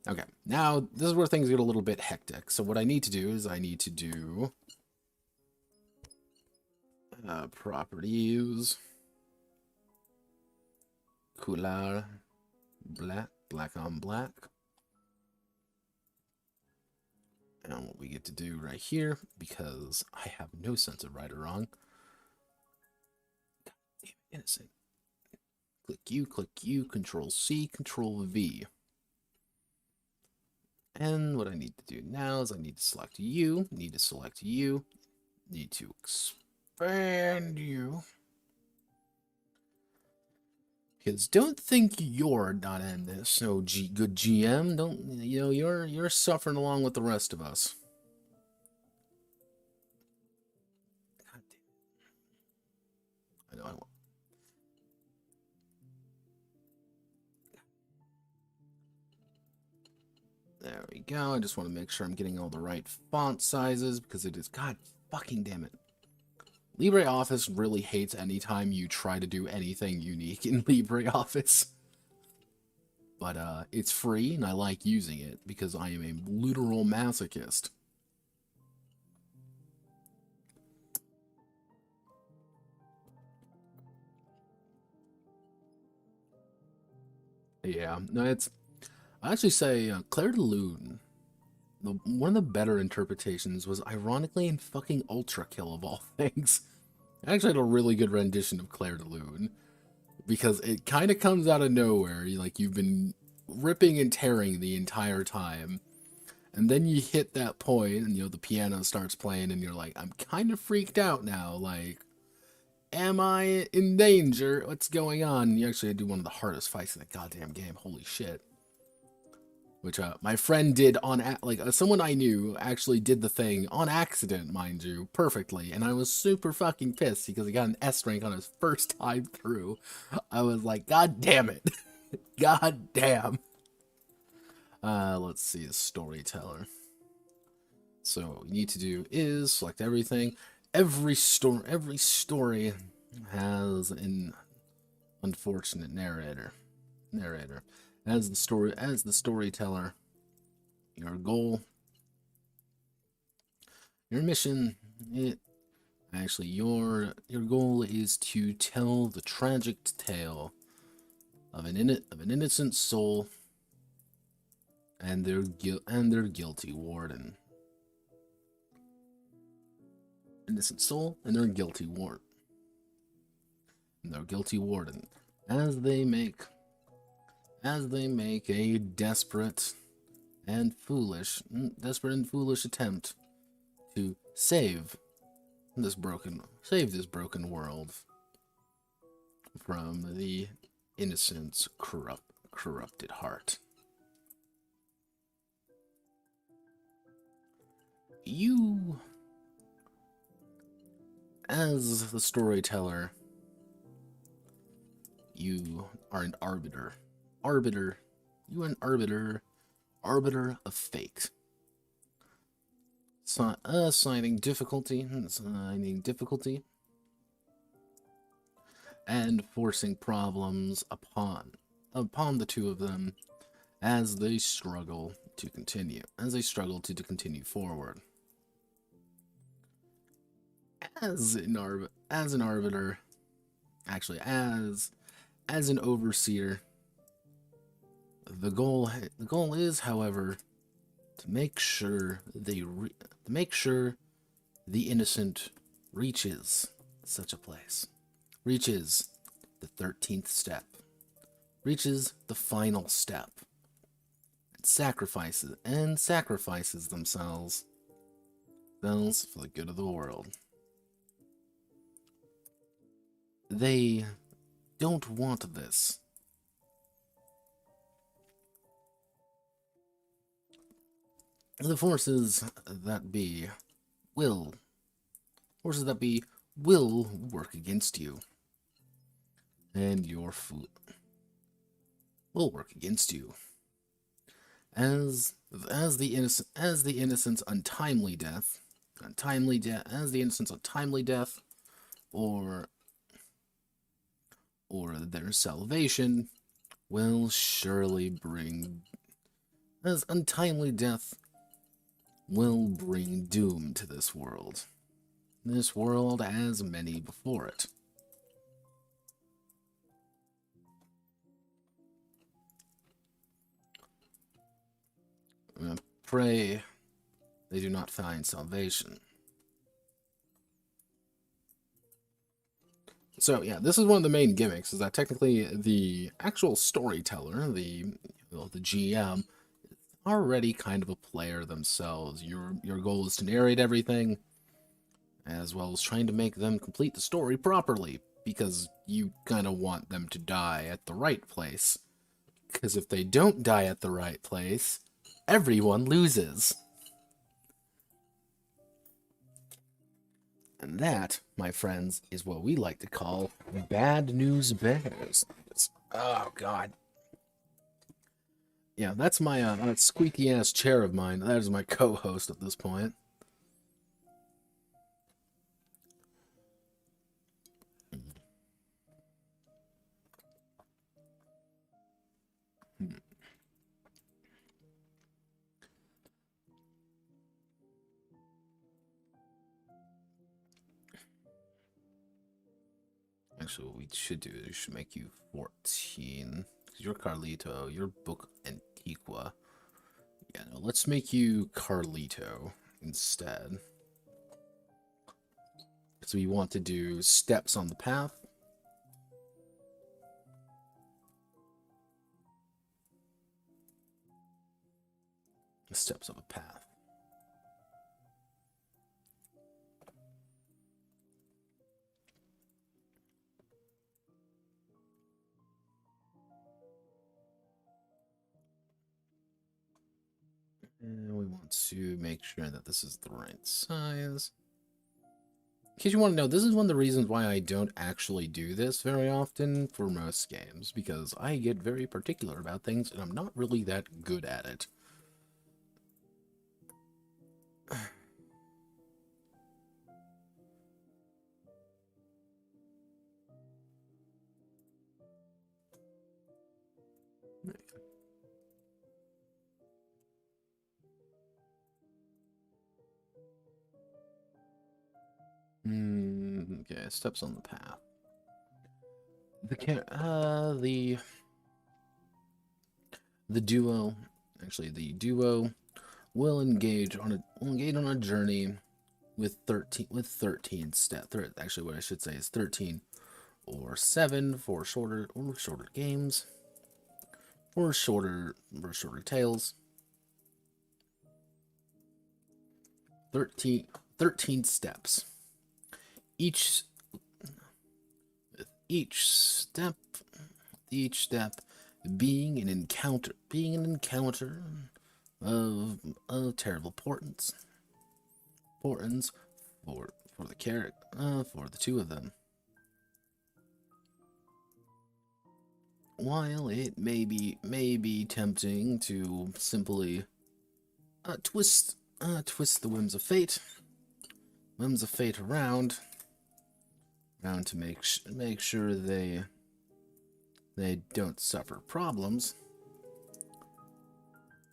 Speaker 1: Okay, now, this is where things get a little bit hectic, so what I need to do is I need to do properties, couleur, black on black. And what we get to do right here, because I have no sense of right or wrong. God damn it, innocent. Click U, Control C, Control V. And what I need to do now is I need to select U, need to expand you. Because don't think you're not in this, so good GM, don't, you know, you're suffering along with the rest of us. God damn. I know I won't. There we go. I just want to make sure I'm getting all the right font sizes because it is, god fucking damn it. LibreOffice really hates anytime you try to do anything unique in LibreOffice. But it's free and I like using it because I am a literal masochist. Yeah, no, it's, I actually say Claire de Lune, one of the better interpretations was ironically in fucking Ultra Kill of all things. I actually had a really good rendition of Claire de Lune because it kind of comes out of nowhere. Like you've been ripping and tearing the entire time, and then you hit that point, and you know the piano starts playing, and you're like, I'm kind of freaked out now. Like, am I in danger? What's going on? And you actually do one of the hardest fights in the goddamn game. Holy shit. Which my friend did on, someone I knew actually did the thing on accident, mind you, perfectly. And I was super fucking pissed because he got an S rank on his first time through. I was like, god damn it. God damn. Let's see, the storyteller. So what we need to do is select everything. Every story has an unfortunate narrator. As the storyteller, your goal, your mission, your goal is to tell the tragic tale of an innocent soul and their guilty warden. Innocent soul and their guilty warden. As they make a desperate and foolish attempt to save this broken world from the innocent's corrupted heart. You, as the storyteller, you are an arbiter. You are an arbiter of fate. Assigning difficulty, and forcing problems upon the two of them as they struggle to continue forward. As an arbiter, actually, as an overseer, the goal is, however, to make sure the innocent reaches such a place, reaches the 13th step, reaches the final step. sacrifices themselves for the good of the world. They don't want this. The forces that be will work against you, and your food will work against you. As the innocent's untimely death, or their salvation will surely bring, as untimely death will bring doom to this world as many before it. Pray they do not find salvation. So yeah, this is one of the main gimmicks, is that technically the actual storyteller, the GM, already kind of a player themselves. Your goal is to narrate everything, as well as trying to make them complete the story properly, because you kind of want them to die at the right place. Because if they don't die at the right place, everyone loses. And that, my friends, is what we like to call bad news bears. Oh, God. Yeah, that's my that squeaky-ass chair of mine. That is my co-host at this point. Actually, what we should do is we should make you 14. Because you're Carlito, you're Book Antiqua. Yeah, no, let's make you Carlito instead. So we want to do steps on the path. Steps of a path. And we want to make sure that this is the right size. In case you want to know, this is one of the reasons why I don't actually do this very often for most games, because I get very particular about things and I'm not really that good at it. Okay, steps on the path. The duo will engage on a journey with 13 steps. Actually, what I should say is 13 or 7 for shorter games, or shorter tales. 13 steps. Each step being an encounter of terrible importance for the two of them. While it may be tempting to simply twist the whims of fate around to make sure they don't suffer problems,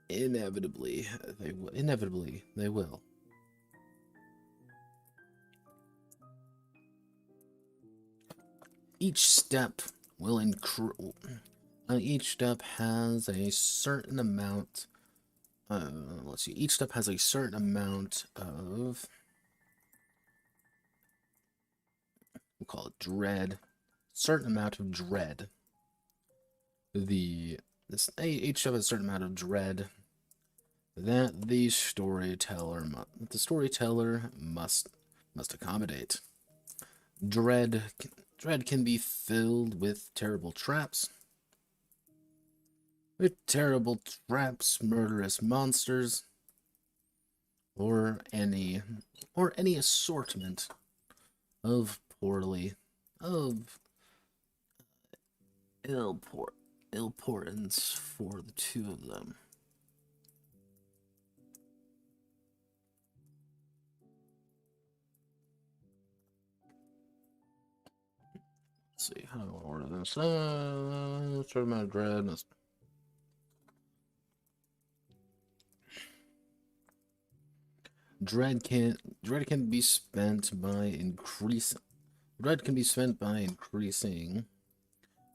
Speaker 1: inevitably they will. Each step has a certain amount. Let's see. Each step has a certain amount of, we'll call it dread. Certain amount of dread. Each step has a certain amount of dread that the storyteller must accommodate. Dread can be filled with terrible traps. Murderous monsters, or any assortment of ill portents for the two of them. Let's see, how do I order this? Certain amount of dread. Dread can be spent by increasing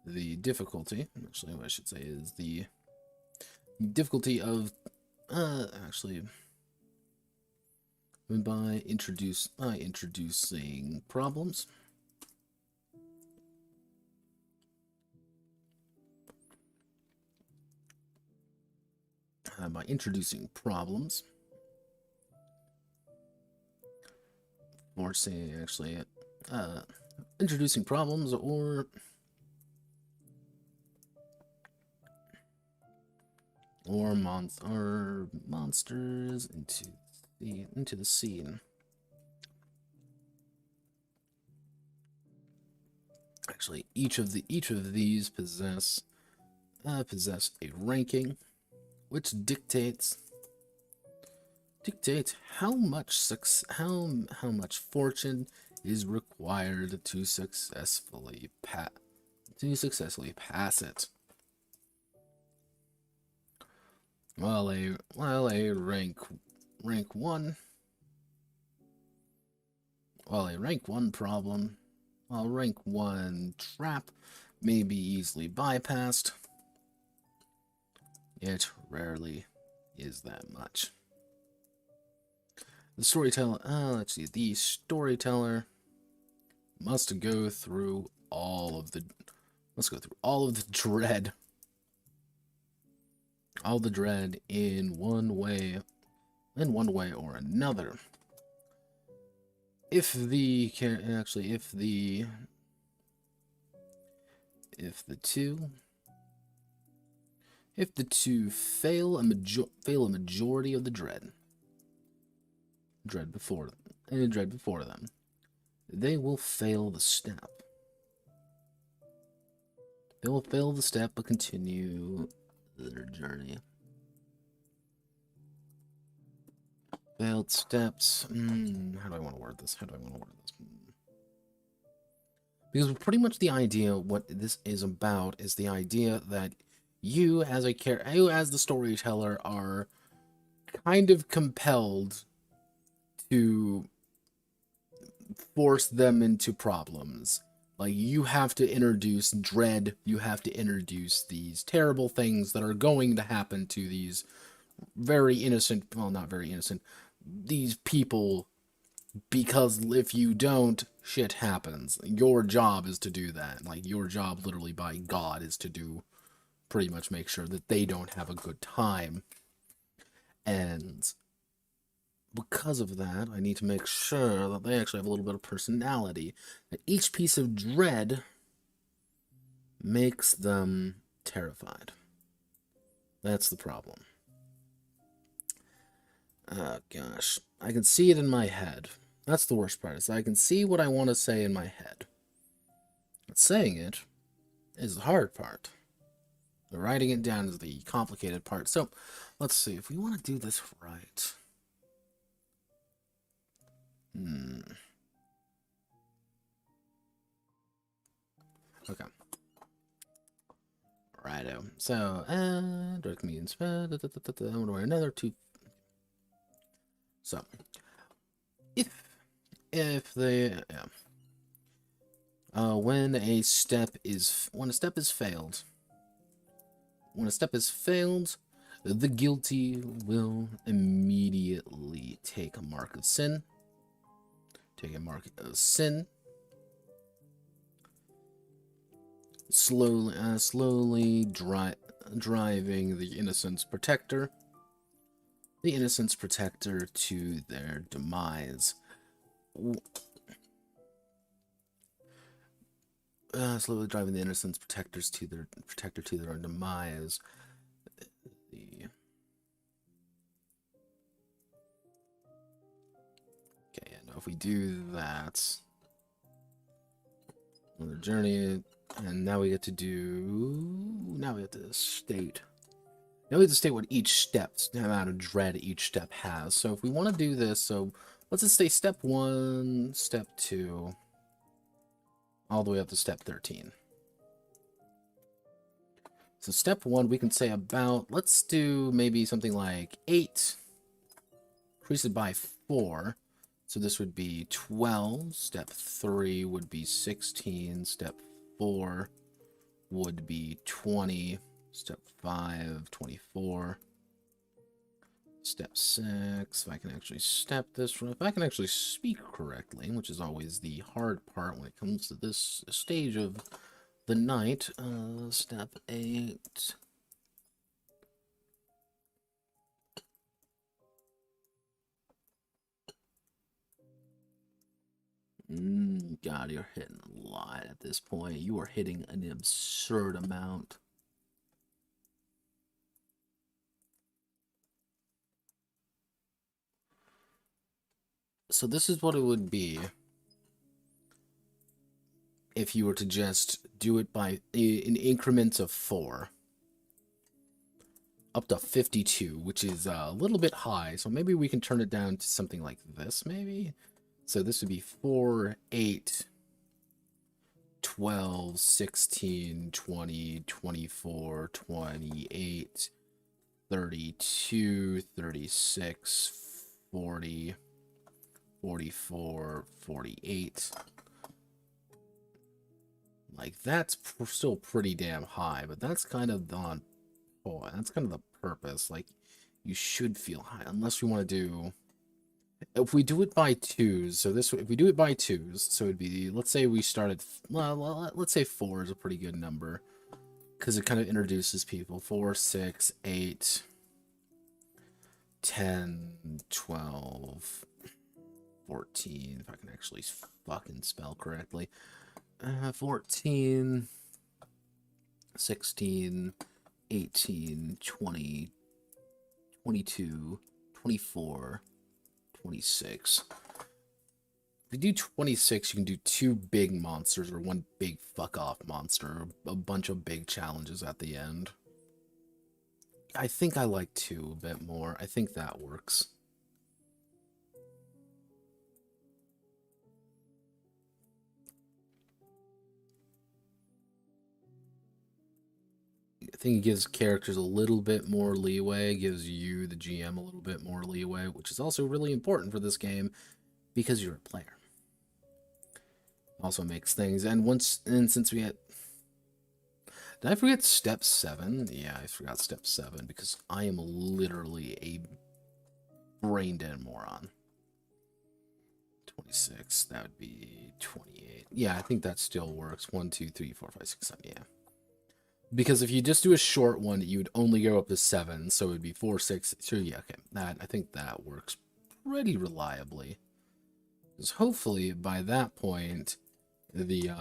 Speaker 1: the difficulty. Actually, what I should say is the difficulty of by introducing problems. Forcing, actually, introducing problems or monsters into the scene. Actually, each of these possess a ranking, which dictates how much fortune is required to successfully pass it. While a rank 1 trap may be easily bypassed, it rarely is that much. The storyteller must go through all of the dread. All the dread in one way or another. If the two fail a majority of the dread before them, they will fail the step. But continue their journey. Failed steps. How do I want to word this? Because pretty much the idea, what this is about, is the idea that you as the storyteller are kind of compelled to force them into problems. Like, you have to introduce dread, you have to introduce these terrible things that are going to happen to these very innocent, well, not very innocent, these people, because if you don't, shit happens. Your job is to do that. Like, your job, literally by God, is to pretty much make sure that they don't have a good time. And because of that, I need to make sure that they actually have a little bit of personality. That each piece of dread makes them terrified. That's the problem. Oh, gosh. I can see it in my head. That's the worst part, is I can see what I want to say in my head. But saying it is the hard part. The writing it down is the complicated part. So, let's see. If we want to do this right... Okay. Righto. So, direct means another two. So, if the when a step is failed, the guilty will immediately take a mark of sin. Slowly driving the innocent's protector the innocent's protector to their demise. Slowly driving the innocent's protector to their demise. Okay, yeah, now if we do that, another journey, and now we get to state. Now we have to state what each step's amount of dread each step has. So if we want to do this, so let's just say step 1, step 2, all the way up to step 13. So step 1, we can say about, let's do maybe something like 8, increase it by 4. So this would be 12. Step 3 would be 16. Step 4 would be 20. Step 5, 24. Step 6, if I can actually step this, if I can actually speak correctly, which is always the hard part when it comes to this stage of the night. Step 8. God, you're hitting a lot at this point. You are hitting an absurd amount. So this is what it would be if you were to just do it by in increments of 4. Up to 52, which is a little bit high. So maybe we can turn it down to something like this, maybe. So this would be 4, 8, 12, 16, 20, 24, 28, 32, 36, 40, 44, 48. Like, that's still pretty damn high, but that's kind of on... Oh, that's kind of the purpose. Like, you should feel high, unless you want to do... If we do it by 2s, so this, if we do it by 2s, so it'd be, let's say we started, well, let's say 4 is a pretty good number, because it kind of introduces people. 4, 6, 8, 10, 12, 14, if I can actually fucking spell correctly. 14, 16, 18, 20, 22, 24, 26. If you do 26, you can do 2 big monsters or 1 big fuck-off monster, or a bunch of big challenges at the end. I think I like 2 a bit more. I think that works. I think it gives characters a little bit more leeway, gives you, the GM, a little bit more leeway, which is also really important for this game because you're a player. Also makes things, and since we had... Did I forget step 7? Yeah, I forgot step 7 because I am literally a brain-dead moron. 26, that would be 28. Yeah, I think that still works. 1, 2, 3, 4, 5, 6, 7, yeah. Because if you just do a short one, you would only go up to 7, so it would be 4, 6, so yeah, okay. I think that works pretty reliably. Because hopefully, by that point, the,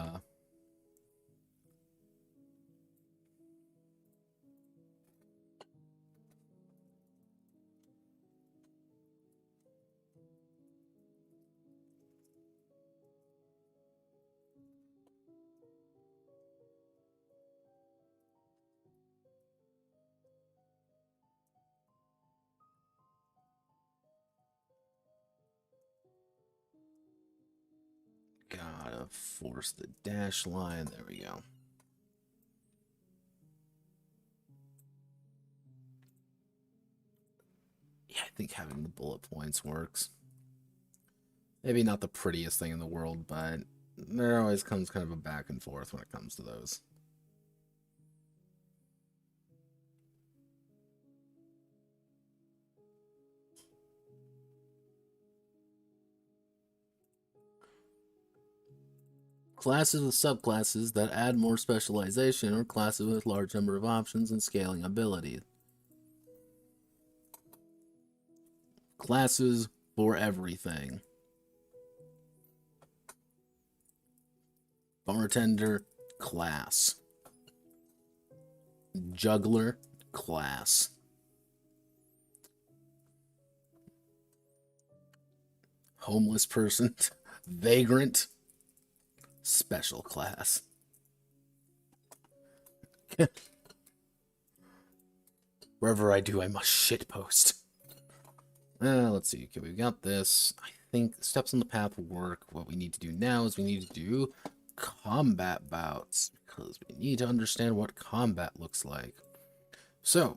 Speaker 1: gotta force the dash line. There we go. Yeah, I think having the bullet points works. Maybe not the prettiest thing in the world, but there always comes kind of a back and forth when it comes to those. Classes with subclasses that add more specialization, or classes with large number of options and scaling ability. Classes for everything. Bartender, class. Juggler, class. Homeless person, vagrant, special class. Wherever I do, I must shitpost. Let's see. Okay, we've got this. I think steps on the path will work. What we need to do now is we need to do combat bouts, because we need to understand what combat looks like. So,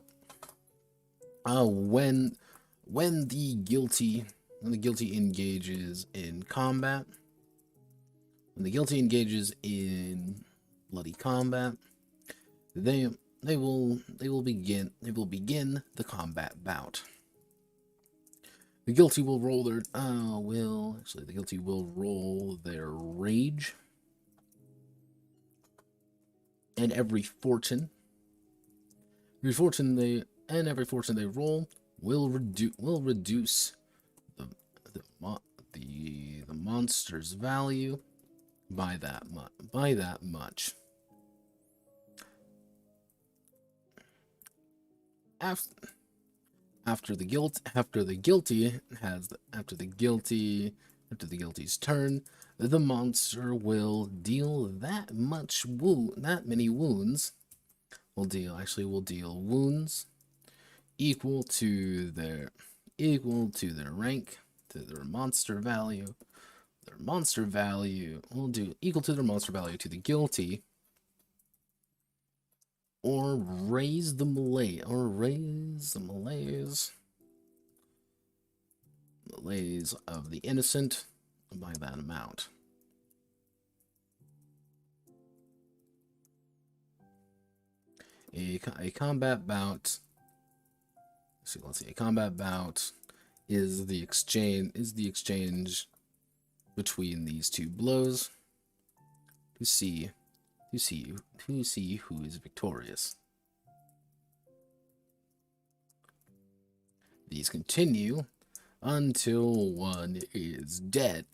Speaker 1: when the guilty engages in combat, when the guilty engages in bloody combat, they will begin the combat bout. The guilty will roll their the guilty will roll their rage, and every fortune they roll will reduce the monster's value by that much. After the guilty's turn, the monster will deal that many wounds. Will deal wounds equal to their rank, to their monster value. Their monster value will do equal to their monster value to the guilty, or raise the malaise of the innocent by that amount. A combat bout. Let's see. A combat bout is the exchange between these two blows to see who is victorious. These continue until one is dead.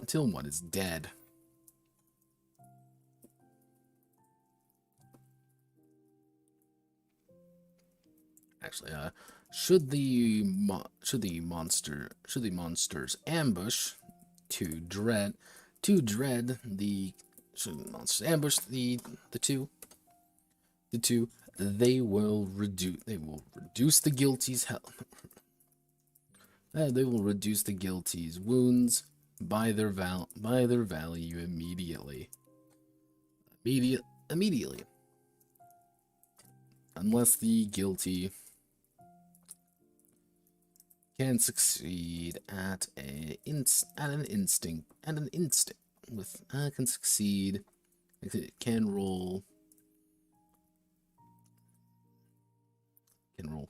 Speaker 1: Actually, should the monsters ambush the two, they will reduce the guilty's health. They will reduce the guilty's wounds by their value immediately. Unless the guilty can succeed at an instinct with can succeed. It can roll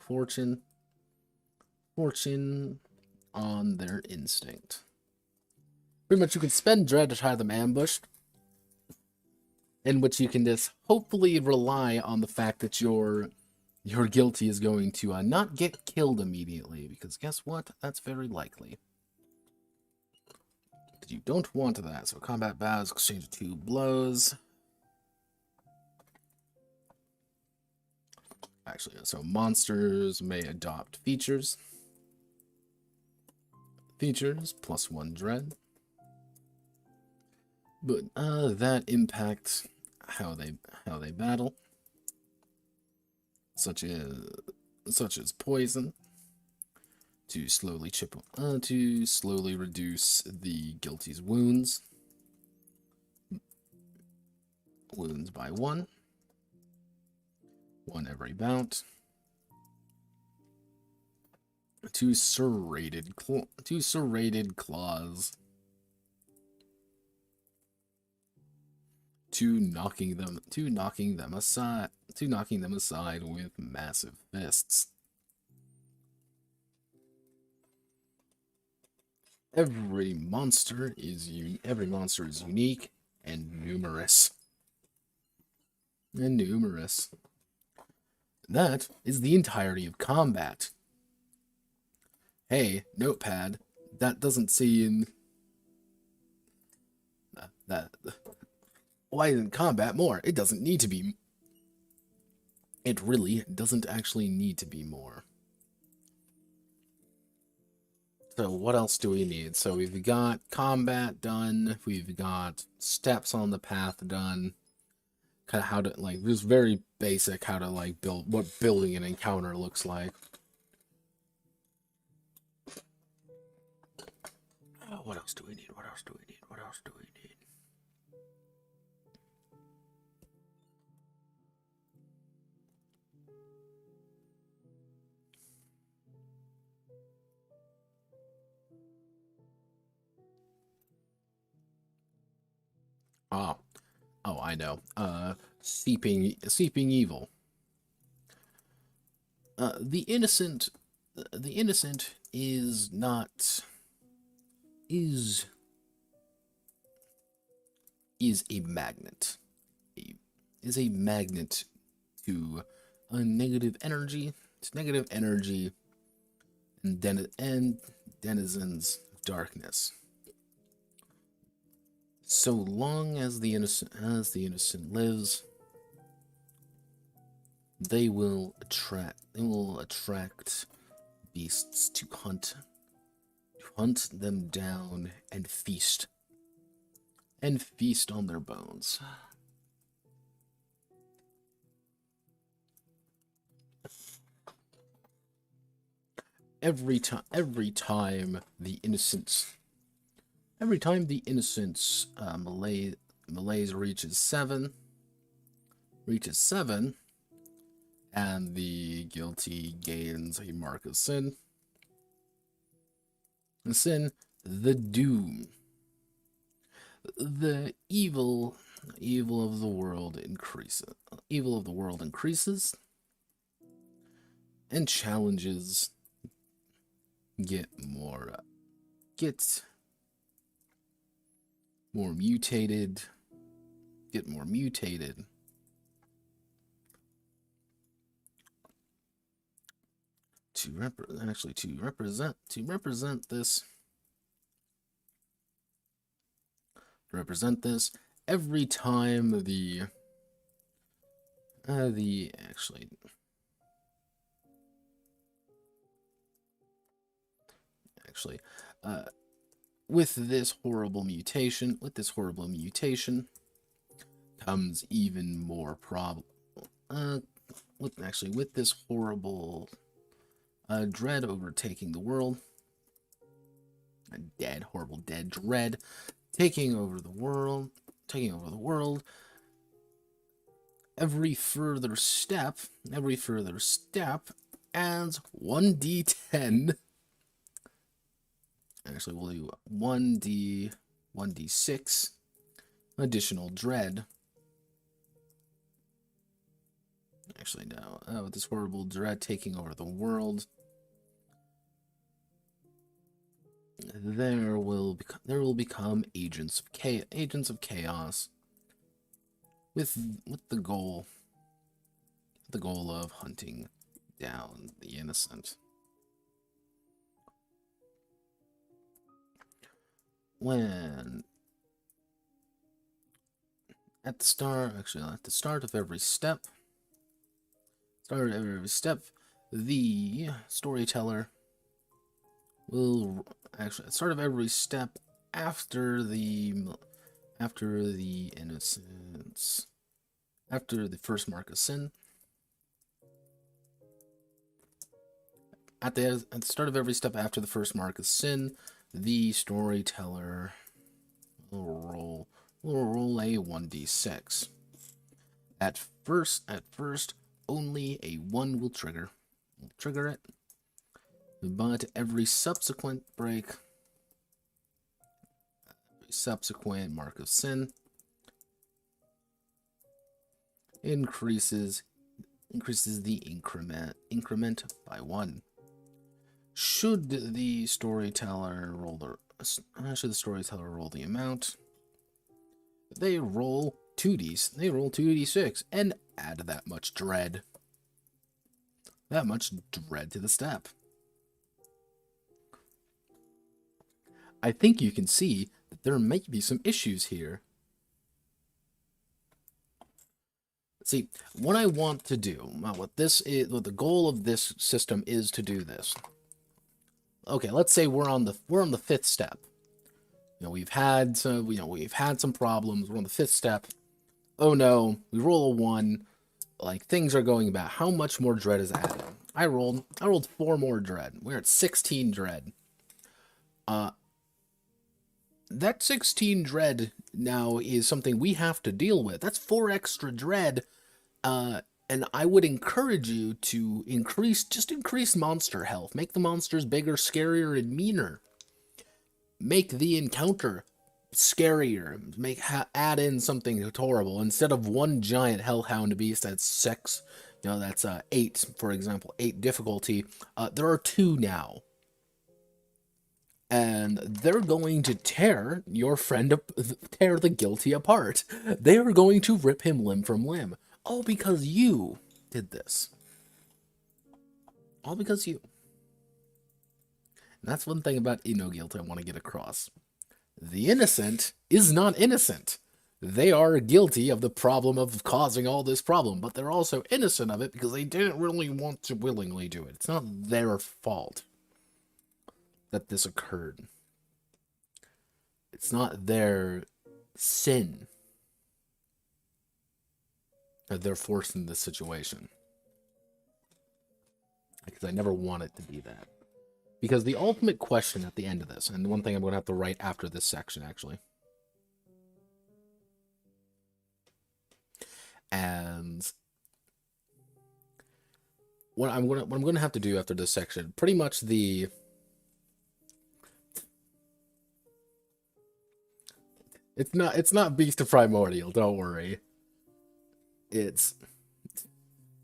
Speaker 1: fortune on their instinct. Pretty much, you can spend dread to try them ambushed, in which you can just hopefully rely on the fact that your guilty is going to not get killed immediately, because guess what? That's very likely. You don't want that. So combat bows, exchange 2 blows. Actually, so monsters may adopt features. Plus 1 dread. But that impacts how they battle. Such as poison, to slowly reduce the guilty's wounds by 1 every bout. 2 serrated claws, to knocking them aside with massive fists. Every monster is unique and numerous. That is the entirety of combat. hey, Notepad, that doesn't seem... that... Why isn't combat more? It doesn't need to be... It really doesn't actually need to be more. So what else do we need? So we've got combat done. We've got steps on the path done. Kind of how to, like, just very basic how to, like, build, what building an encounter looks like. What else do we need? What else do we need? What else do we need? Oh, I know. Seeping evil. The innocent is not, is a magnet. Is a magnet to a negative energy. It's negative energy and denizens of darkness. So long as the innocent lives, they will attract beasts to hunt them down and feast on their bones. Every time the innocence malaise reaches seven, and the guilty gains a mark of sin. The doom. The evil of the world increases. And challenges get more mutated. To represent this, every time with this horrible mutation comes even more problem. With this horrible dread overtaking the world, horrible dead dread taking over the world. Every further step adds 1d10. Actually, we'll do 1d6 additional dread. Actually, no. With this horrible dread taking over the world, there will become agents of chaos, with the goal of hunting down the innocent. When at the start of every step, the storyteller will actually, at the start of every step after the innocence, after the first mark of sin, at the start of every step after the first mark of sin, the storyteller will roll a 1d6. At first, only a 1 will trigger it, but every subsequent mark of sin increases the increment by 1. Should the storyteller roll the amount, they roll 2d6 and add that much dread to the step. I think you can see that there might be some issues here. See, what I want to do, what the goal of this system is to do this. Okay, let's say we're on the fifth step. We've had some problems. We're on the fifth step. Oh no, we roll a 1. Like, things are going bad. How much more dread is added? I rolled 4 more dread. We're at 16 dread. That 16 dread now is something we have to deal with. That's 4 extra dread. And I would encourage you to increase monster health. Make the monsters bigger, scarier, and meaner. Make the encounter scarier. Add in something horrible. Instead of 1 giant hellhound beast that's 6, that's 8, for example, 8 difficulty. There are 2 now. And they're going to tear your friend, tear the guilty apart. They are going to rip him limb from limb. All because you did this. All because you. And that's one thing about guilt I want to get across. The innocent is not innocent. They are guilty of the problem of causing all this problem, but they're also innocent of it because they didn't really want to willingly do it. It's not their fault that this occurred. It's not their sin that they're forced in this situation. Because I never want it to be that. Because the ultimate question at the end of this, and one thing I'm going to have to write after this section, actually. And what I'm going to have to do after this section, pretty much it's not Beast of Primordial, don't worry. It's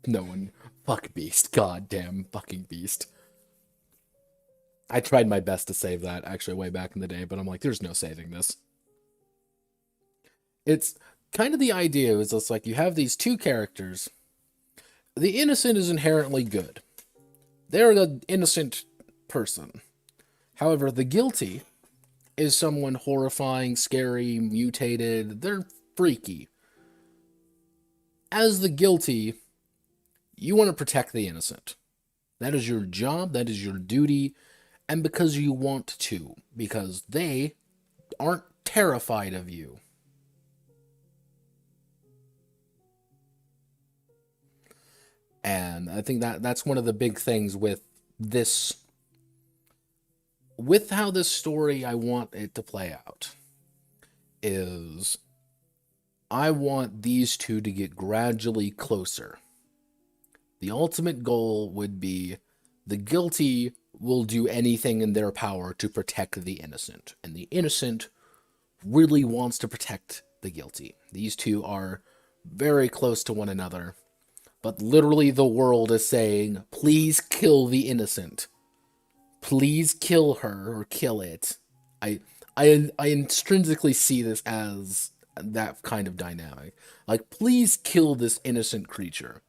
Speaker 1: no one. Fuck Beast. Goddamn fucking Beast. I tried my best to save that, actually, way back in the day, but I'm like, there's no saving this. It's kind of the idea is it's like you have these 2 characters. The innocent is inherently good. They're an innocent person. However, the guilty is someone horrifying, scary, mutated. They're freaky. As the guilty, you want to protect the innocent. That is your job, that is your duty, and because you want to, because they aren't terrified of you. And I think that's one of the big things with this, with how this story I want it to play out, is I want these 2 to get gradually closer. The ultimate goal would be the guilty will do anything in their power to protect the innocent, and the innocent really wants to protect the guilty. These 2 are very close to one another, but literally the world is saying, please kill the innocent. Please kill her or kill it. I intrinsically see this as that kind of dynamic. Like, please kill this innocent creature.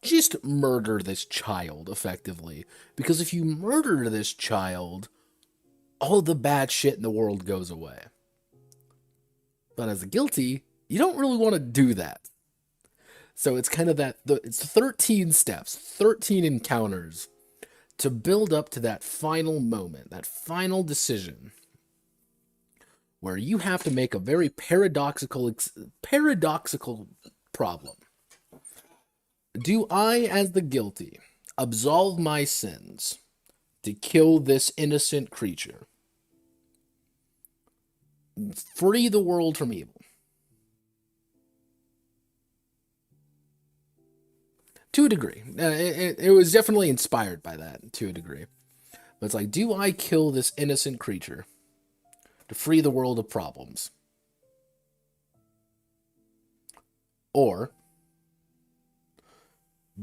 Speaker 1: Just murder this child, effectively. Because if you murder this child, all the bad shit in the world goes away. But as a guilty, you don't really want to do that. So it's kind of it's 13 steps, 13 encounters to build up to that final moment, that final decision, where you have to make a very paradoxical problem. Do I, as the guilty, absolve my sins to kill this innocent creature? Free the world from evil? To a degree. It was definitely inspired by that, to a degree. But it's like, do I kill this innocent creature to free the world of problems? Or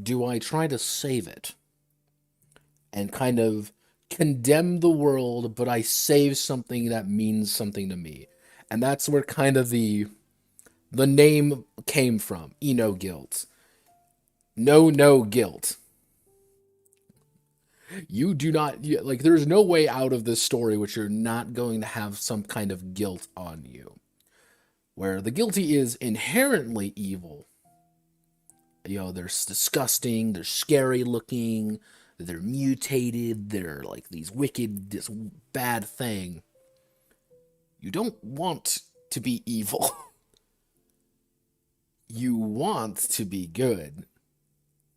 Speaker 1: do I try to save it and kind of condemn the world, but I save something that means something to me? And that's where kind of the name came from, No Guilt. No guilt. You do not, like, there's no way out of this story which you're not going to have some kind of guilt on you. Where the guilty is inherently evil. They're disgusting, they're scary looking, they're mutated, they're like these wicked, this bad thing. You don't want to be evil. You want to be good.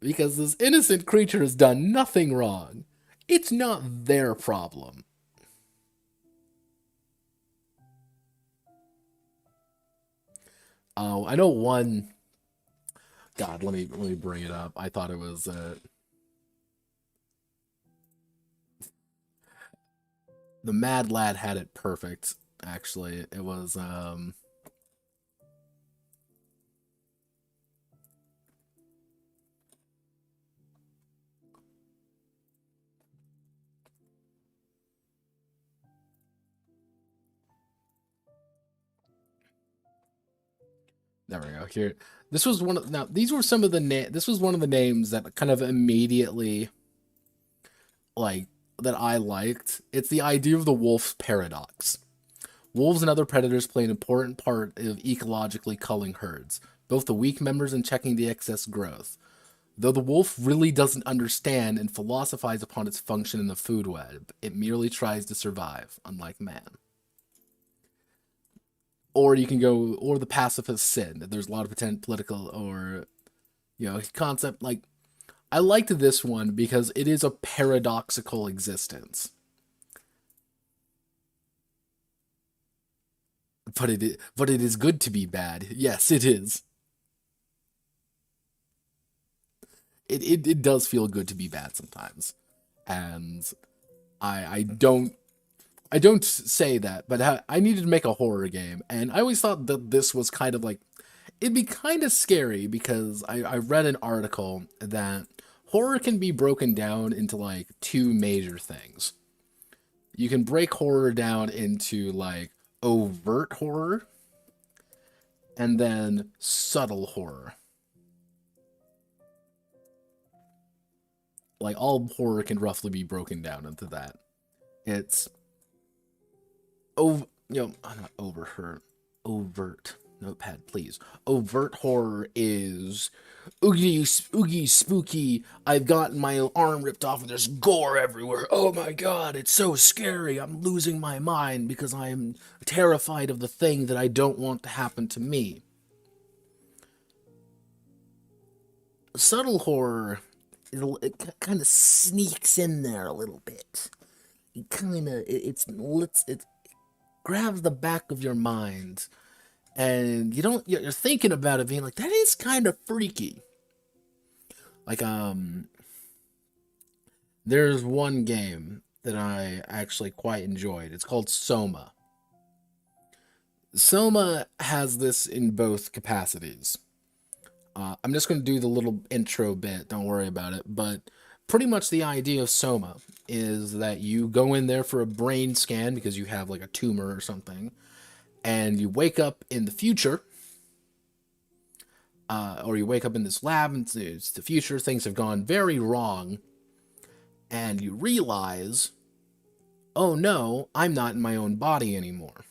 Speaker 1: Because this innocent creature has done nothing wrong. It's not their problem. Oh, I know one. God, let me bring it up. I thought it was the Mad Lad had it perfect. Actually, it was there we go. Here, this was one of now. These were some of the this was one of the names that kind of immediately like that I liked. It's the idea of the wolf's paradox. Wolves and other predators play an important part of ecologically culling herds, both the weak members and checking the excess growth. Though the wolf really doesn't understand and philosophize upon its function in the food web, it merely tries to survive, unlike man. Or you can go, or the pacifist sin. There's a lot of potential political or, concept. Like, I liked this one because it is a paradoxical existence. But it is good to be bad. Yes, it is. It does feel good to be bad sometimes. And I don't say that, but I needed to make a horror game, and I always thought that this was kind of like it'd be kind of scary because I read an article that horror can be broken down into like two major things. You can break horror down into like overt horror and then subtle horror. Like all horror can roughly be broken down into that. It's over, not overheard, overt. Notepad, please. Overt horror is oogie, oogie, spooky. I've gotten my arm ripped off and there's gore everywhere. Oh my god, it's so scary. I'm losing my mind because I'm terrified of the thing that I don't want to happen to me. Subtle horror, it kind of sneaks in there a little bit. It grabs the back of your mind, and you're thinking about it, being like, that is kind of freaky. Like there's one game that I actually quite enjoyed. It's called Soma. Soma has this in both capacities. I'm just going to do the little intro bit, don't worry about it, but pretty much the idea of Soma is that you go in there for a brain scan because you have like a tumor or something, and you wake up in the future, or you wake up in this lab and it's the future, things have gone very wrong, and you realize, oh no, I'm not in my own body anymore.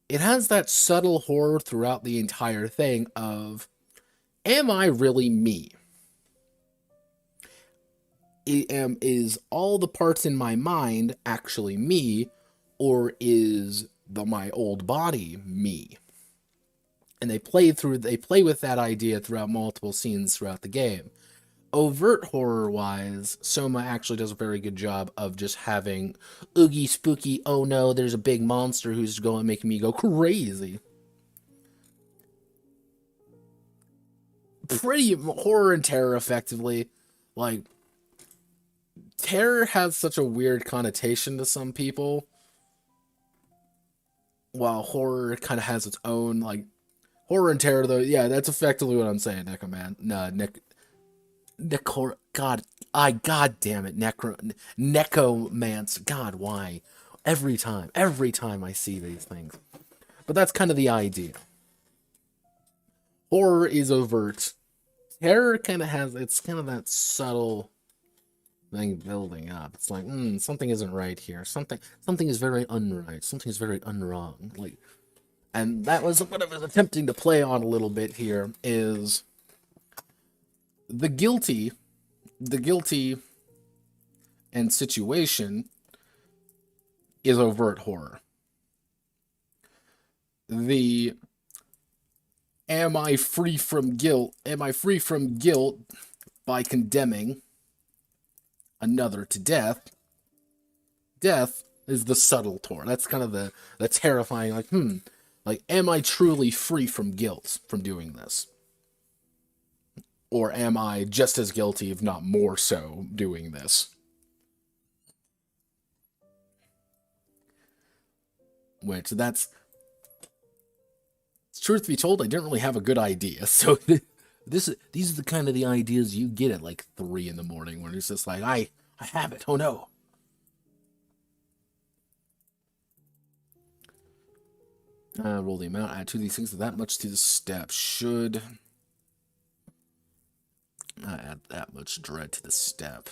Speaker 1: It has that subtle horror throughout the entire thing of, am I really me? Is all the parts in my mind actually me, or is my old body me? And they play with that idea throughout multiple scenes throughout the game. Overt horror wise, Soma actually does a very good job of just having oogie spooky, oh no, there's a big monster who's going making me go crazy. Pretty horror and terror effectively. Like, terror has such a weird connotation to some people, while horror kind of has its own, like, horror and terror, though, yeah, that's effectively what I'm saying, Neko Man. Nah, God damn it, Necromance. God, why? Every time I see these things. But that's kind of the idea. Horror is overt. Terror kind of has, it's kind of that subtle, thing building up. It's like, something isn't right here. Something is very unright. Something is very unwrong. Like, and that was what I was attempting to play on a little bit here, is the guilty and situation is overt horror. The am I free from guilt? Am I free from guilt by condemning another to death? Death is the subtle horror. That's kind of the terrifying, like, am I truly free from guilt from doing this? Or am I just as guilty, if not more so, doing this? Which, truth be told, I didn't really have a good idea. So these are the kind of the ideas you get at like 3 in the morning, when it's just like, I have it. Oh no. Roll the amount. Add 2 of these things. That much to the step. Should add that much dread to the step.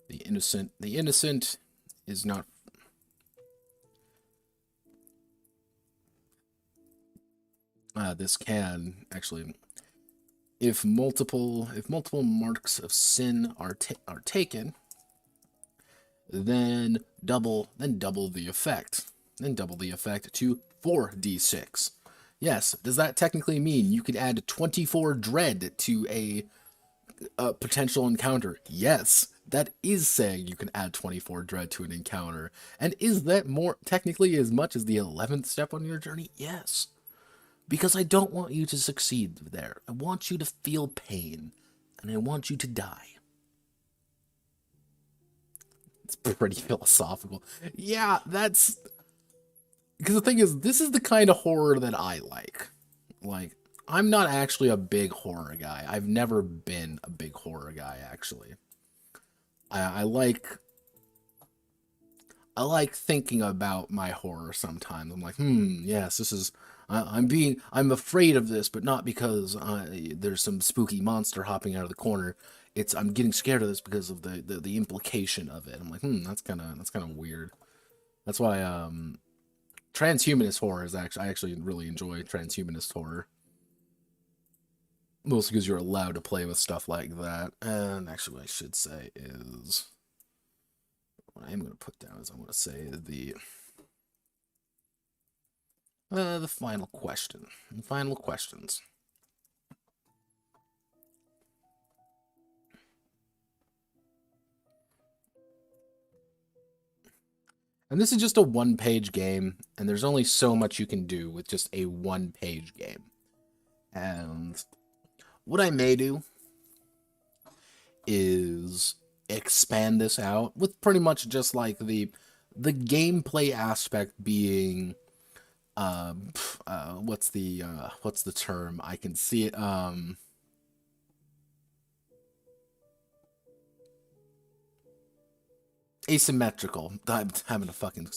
Speaker 1: The innocent is not. This can actually, if multiple marks of sin are taken, then double the effect. Then double the effect to 4d6. Yes, does that technically mean you could add 24 dread to a potential encounter? Yes, that is saying you can add 24 dread to an encounter. And is that more technically as much as the 11th step on your journey? Yes. Because I don't want you to succeed there. I want you to feel pain. And I want you to die. It's pretty philosophical. Yeah, that's... Because the thing is, this is the kind of horror that I like. Like, I'm not actually a big horror guy. I've never been a big horror guy, actually. I like thinking about my horror sometimes. I'm like, yes, this is... I'm afraid of this, but not because there's some spooky monster hopping out of the corner. I'm getting scared of this because of the implication of it. I'm like, that's kind of weird. That's why transhumanist horror is I actually really enjoy transhumanist horror. Mostly because you're allowed to play with stuff like that. And actually, what I should say is, what I am going to put down is I'm going to say the final question. The final questions. And this is just a 1-page game, and there's only so much you can do with just a 1-page game. And what I may do is expand this out with pretty much just like the gameplay aspect being what's the term? I can see it asymmetrical. I'm having a fucking... I'm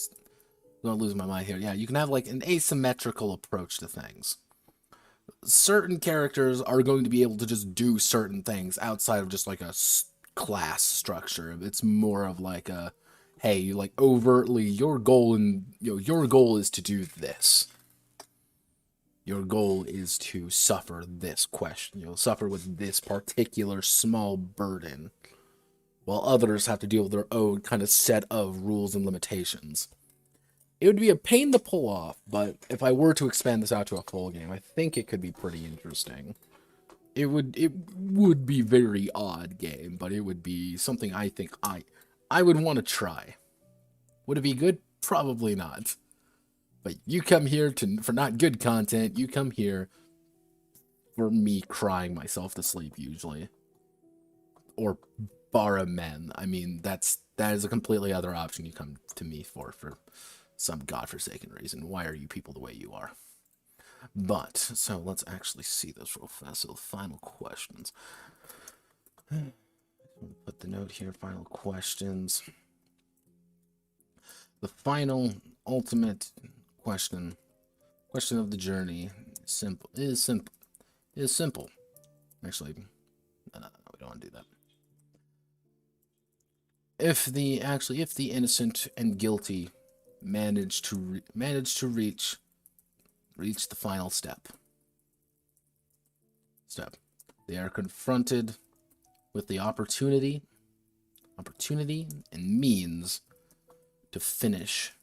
Speaker 1: gonna lose my mind here. Yeah, you can have like an asymmetrical approach to things. Certain characters are going to be able to just do certain things outside of just like a class structure. It's more of like a, hey, you like overtly your goal is to do this. Your goal is to suffer this question. Suffer with this particular small burden, while others have to deal with their own kind of set of rules and limitations. It would be a pain to pull off, but if I were to expand this out to a full game, I think it could be pretty interesting. It would be very odd game, but it would be something I think I would want to try. Would it be good? Probably not. But you come here for not good content, you come here for me crying myself to sleep, usually. Or borrow men. I mean, that is a completely other option you come to me for some godforsaken reason. Why are you people the way you are? But, so let's actually see this real fast. So the final questions. Put the note here, final questions. The final, ultimate question of the journey is simple. Actually, no, we don't want to do that. if the innocent and guilty manage to reach the final step, they are confronted with the opportunity and means to finish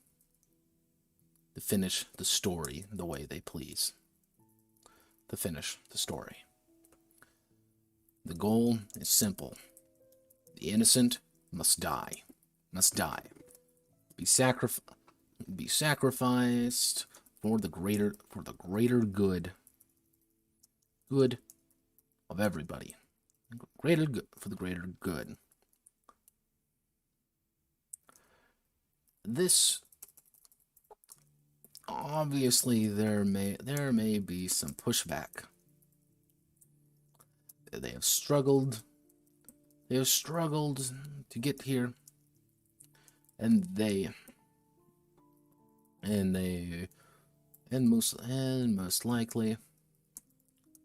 Speaker 1: the story the way they please. To finish the story. The goal is simple. The innocent must die. Be sacrificed for the greater good of everybody. For the greater good. This, obviously, there may be some pushback. They have struggled to get here, and most likely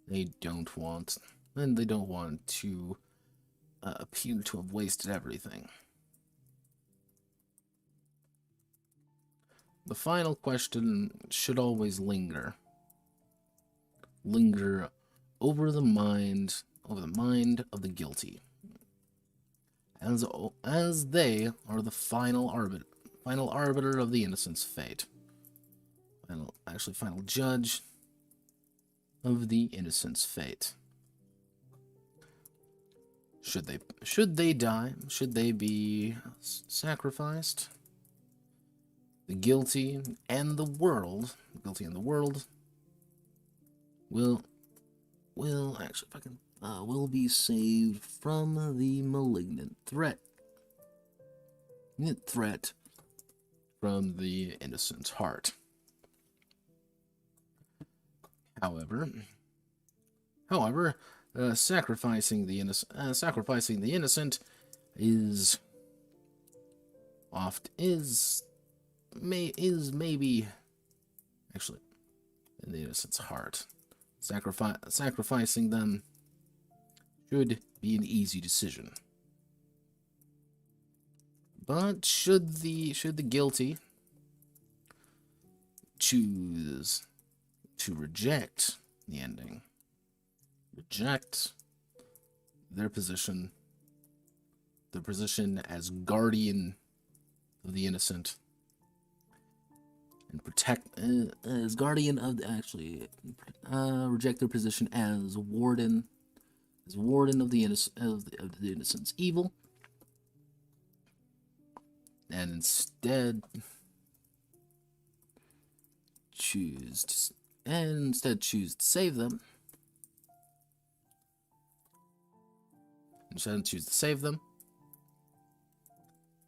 Speaker 1: they don't want to appear to have wasted everything. The final question should always linger over the mind of the guilty, as they are the final arbiter of the innocent's fate. Final judge of the innocent's fate. Should they die? Should they be sacrificed? The guilty and the world will be saved from the malignant threat from the innocent's heart. However, sacrificing the innocent is maybe actually in the innocent's heart. Sacrificing them should be an easy decision. But should the guilty choose to reject the ending, reject their position as guardian of the innocent, and reject their position as warden of the innocent's evil, and instead choose to save them.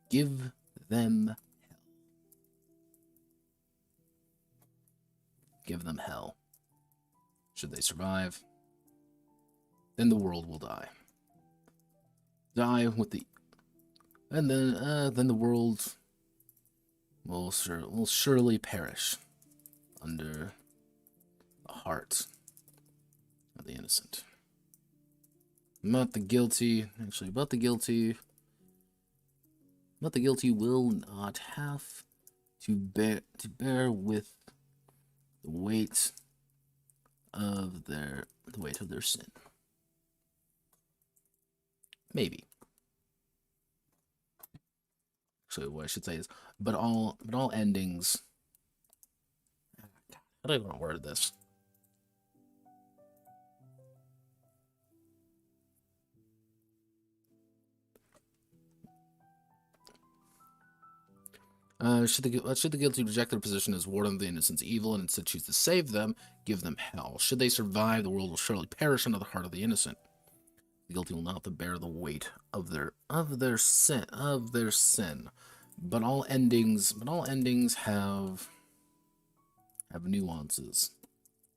Speaker 1: Give them hell. Should they survive, then the world will die. Then the world will surely perish under the heart of the innocent. But the guilty will not have to bear with the weight of their sin. Maybe. Actually, what I should say is, but all endings. How do I want to word this? Should the guilty reject their position as warden of the innocent's evil and instead choose to save them, give them hell. Should they survive, the world will surely perish under the heart of the innocent. The guilty will not have to bear the weight of their sin. But all endings have nuances.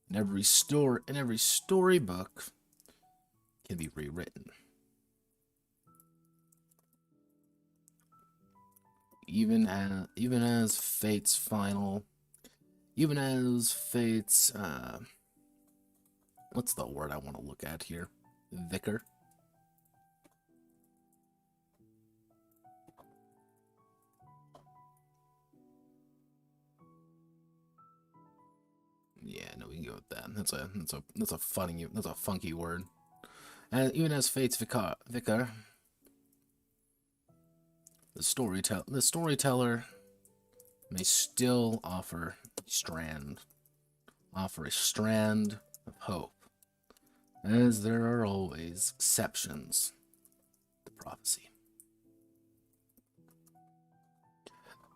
Speaker 1: And every storybook can be rewritten. Even as fate's what's the word I want to look at here? Vicar. go with that. That's a funky word. And even as Fate's vicar, the storyteller may still offer a strand of hope, as there are always exceptions to prophecy.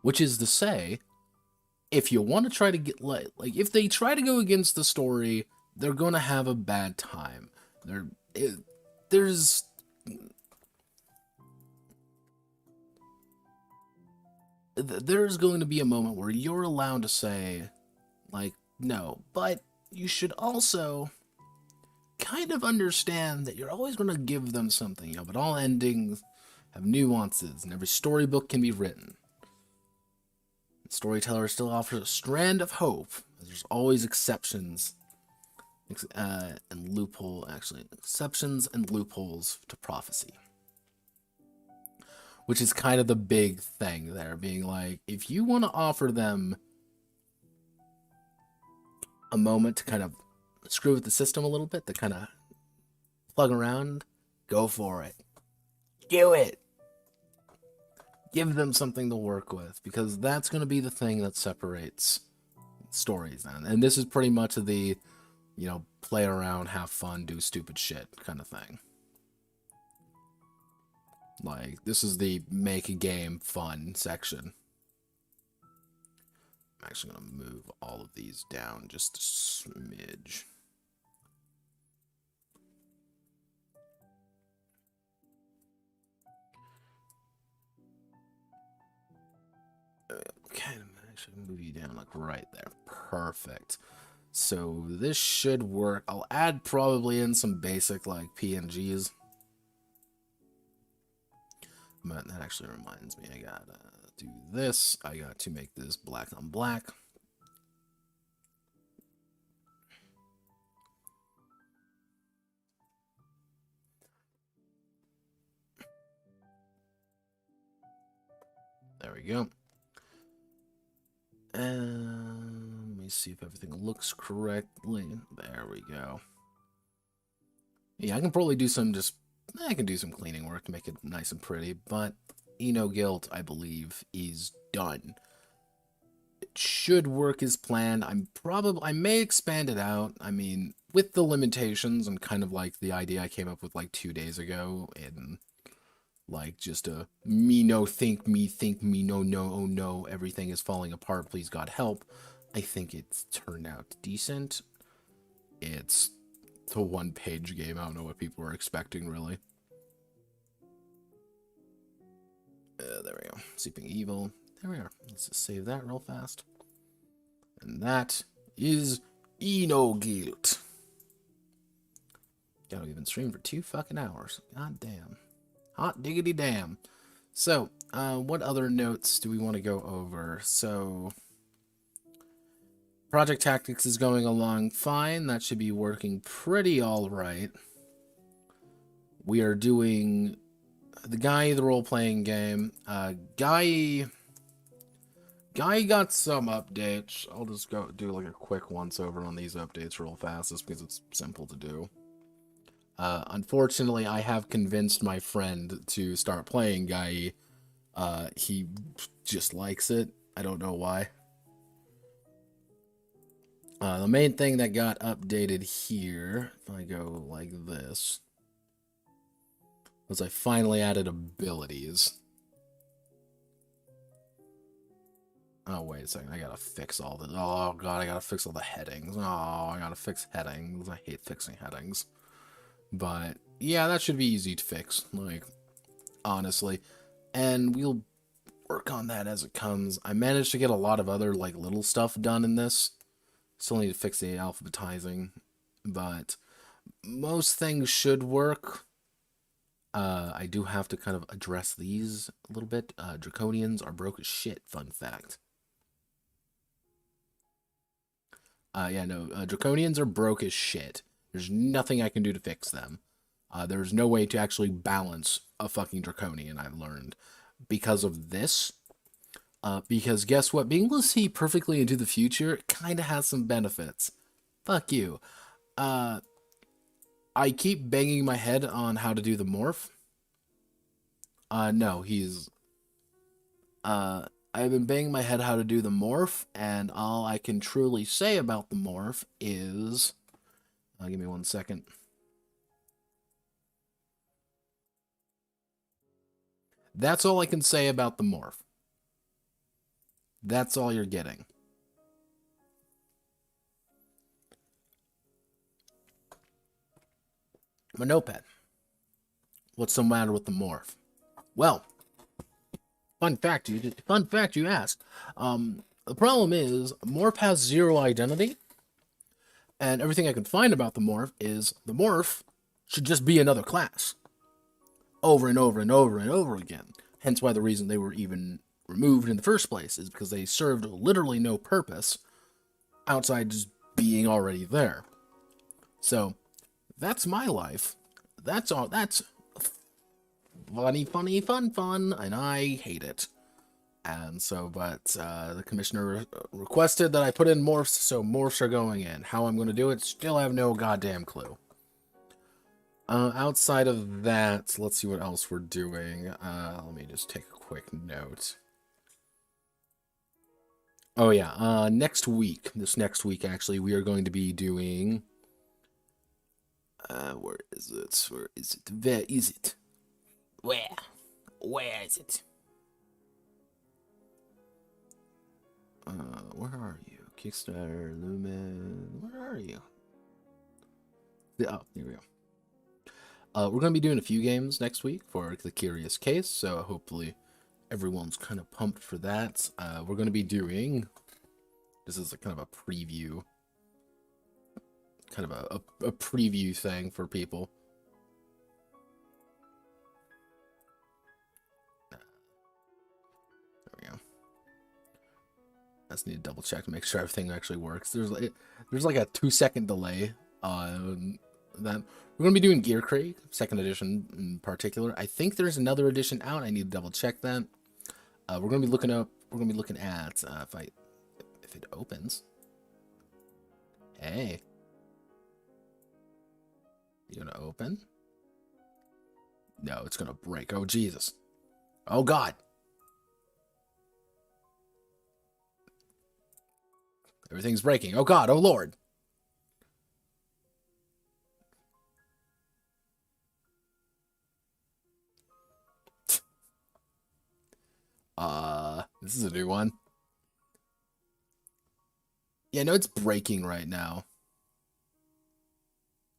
Speaker 1: Which is to say, if you want to try to get, like, if they try to go against the story, they're going to have a bad time. There's going to be a moment where you're allowed to say, like, no, but you should also kind of understand that you're always going to give them something, you know, but all endings have nuances, and every storybook can be written. The storyteller still offers a strand of hope. There's always exceptions and exceptions and loopholes to prophecy. Which is kind of the big thing there, being like, if you want to offer them a moment to kind of screw with the system a little bit, to kind of plug around, go for it. Do it! Give them something to work with, because that's going to be the thing that separates stories then. And this is pretty much the, you know, play around, have fun, do stupid shit kind of thing. Like, this is the make a game fun section. I'm actually going to move all of these down just a smidge. Okay, I'm actually move you down like right there. Perfect. So this should work. I'll add probably in some basic like PNGs. But that actually reminds me, I gotta do this. I got to make this black on black. There we go. And let me see if everything looks correctly. There we go. Yeah, I can probably do some I can do some cleaning work to make it nice and pretty, but Eno Guild, I believe, is done. It should work as planned. I may expand it out. I mean, with the limitations and kind of like the idea I came up with like 2 days ago, and like just a me no think me no oh no, everything is falling apart, please God help. I think it's turned out decent. It's a one-page game. I don't know what people were expecting, really. There we go. Sleeping Evil. There we are. Let's just save that real fast. And that is Eno Guild. Gotta even stream for 2 fucking hours. God damn. Hot diggity damn. So, what other notes do we want to go over? So, Project Tactics is going along fine. That should be working pretty alright. We are doing the role-playing game. Guy got some updates. I'll just go do like a quick once-over on these updates real fast, just because it's simple to do. Unfortunately, I have convinced my friend to start playing Guy. He just likes it. I don't know why. The main thing that got updated here, if I go like this, was I finally added abilities. Oh, wait a second. I gotta fix all the... Oh, God, I gotta fix all the headings. Oh, I gotta fix headings. I hate fixing headings. But, yeah, that should be easy to fix, like, honestly. And we'll work on that as it comes. I managed to get a lot of other, like, little stuff done in this. Still need to fix the alphabetizing. But most things should work. I do have to kind of address these a little bit. Draconians are broke as shit, fun fact. Draconians are broke as shit. There's nothing I can do to fix them. There's no way to actually balance a fucking Draconian, I've learned. Because of this. Because guess what? Being able to see perfectly into the future kind of has some benefits. Fuck you. I keep banging my head on how to do the morph. No, he's... I've been banging my head how to do the morph, and all I can truly say about the morph is... give me 1 second. That's all I can say about the morph. That's all you're getting. My notepad. What's the matter with the morph? Well, fun fact you asked. The problem is morph has 0 identity, and everything I can find about the morph is the morph should just be another class, over and over and over and over again. Hence why the reason they were even removed in the first place is because they served literally no purpose outside just being already there. So that's my life. That's all. That's funny, fun, and I hate it. And so, but the commissioner requested that I put in morphs, so morphs are going in. How I'm going to do it, still have no goddamn clue. Outside of that, let's see what else we're doing. Let me just take a quick note. Oh yeah, next week, actually, we are going to be doing... where is it? Where is it? Where is it? Where is it? Where are you? Kickstarter, Lumen, where are you? Oh, here we go. We're going to be doing a few games next week for the Curious Case, so hopefully everyone's kind of pumped for that. We're going to be doing... This is a kind of a preview. Kind of a preview thing for people. There we go. I just need to double check to make sure everything actually works. There's like a 2-second delay on that. We're going to be doing Gear Crate, 2nd edition in particular. I think there's another edition out. I need to double check that. We're going to be looking at if it opens. Hey. You gonna open? No, it's gonna break. Oh, Jesus. Oh, God. Everything's breaking. Oh, God. Oh, Lord. This is a new one. Yeah, no, it's breaking right now.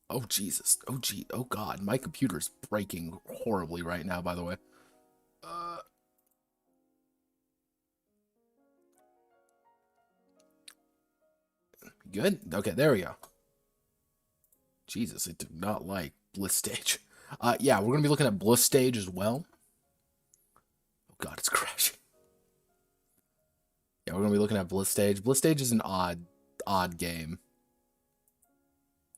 Speaker 1: Oh, Jesus. Oh, gee. Oh, God. My computer's breaking horribly right now, by the way. Good? Okay, there we go. Jesus, it did not like Bliss Stage. Yeah, we're going to be looking at Bliss Stage as well. Oh, God, it's crashing. Yeah, we're going to be looking at Bliss Stage. Bliss Stage is an odd game.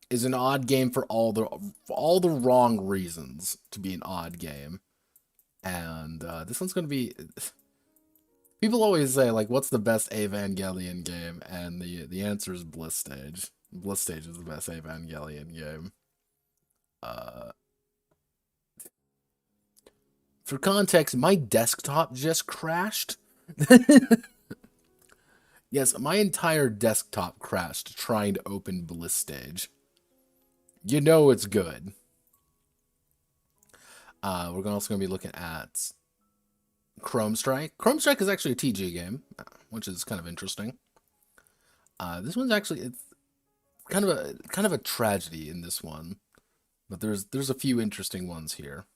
Speaker 1: Is an odd game for all the wrong reasons to be an odd game. And this one's going to be... People always say, like, what's the best Evangelion game? And the answer is Bliss Stage. Bliss Stage is the best Evangelion game. For context, my desktop just crashed. Yes, my entire desktop crashed trying to open Bliss Stage. You know it's good. We're also going to be looking at Chrome Strike. Chrome Strike is actually a TG game, which is kind of interesting. This one's actually, it's kind of a tragedy in this one, but there's a few interesting ones here.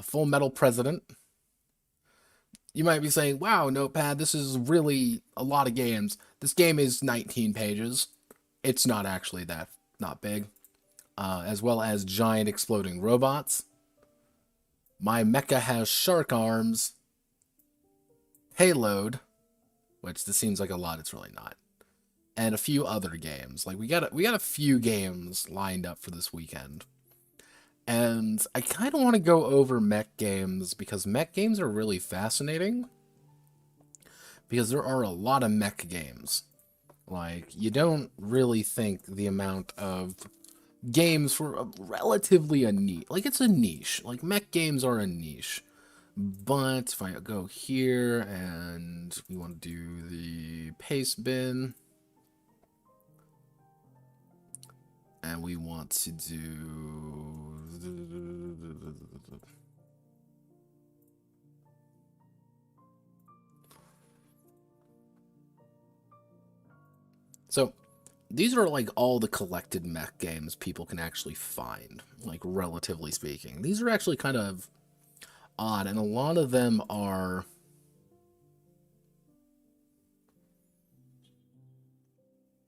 Speaker 1: Full Metal President. You might be saying, wow, Notepad, this is really a lot of games. This game is 19 pages. It's not actually that, not big. As well as Giant Exploding Robots. My Mecha Has Shark Arms. Payload, which this seems like a lot, it's really not. And a few other games. Like we got a few games lined up for this weekend. And I kind of want to go over mech games because mech games are really fascinating. Because there are a lot of mech games. Like, you don't really think the amount of games for a relatively a niche. Like, it's a niche. Like, mech games are a niche. But if I go here and we want to do the paste bin, and we want to do... So, these are like all the collected mech games people can actually find, like relatively speaking. These are actually kind of odd, and a lot of them are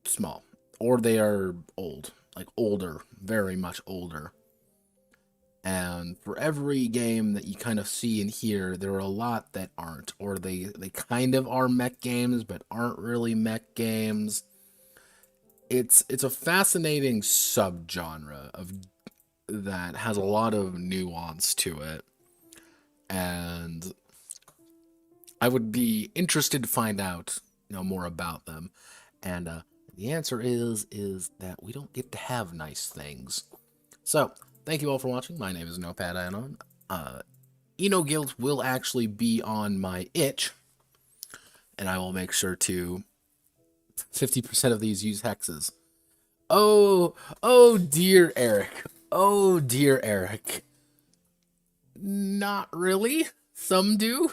Speaker 1: small, or they are old, like older, very much older. And for every game that you kind of see and hear, there are a lot that aren't, or they kind of are mech games, but aren't really mech games. It's a fascinating subgenre of that has a lot of nuance to it, and I would be interested to find out, more about them. And the answer is that we don't get to have nice things. So, thank you all for watching. My name is Notepad Anon. Eno Guild will actually be on my itch, and I will make sure to 50% of these use hexes. Oh dear Eric. Oh dear Eric. Not really. Some do.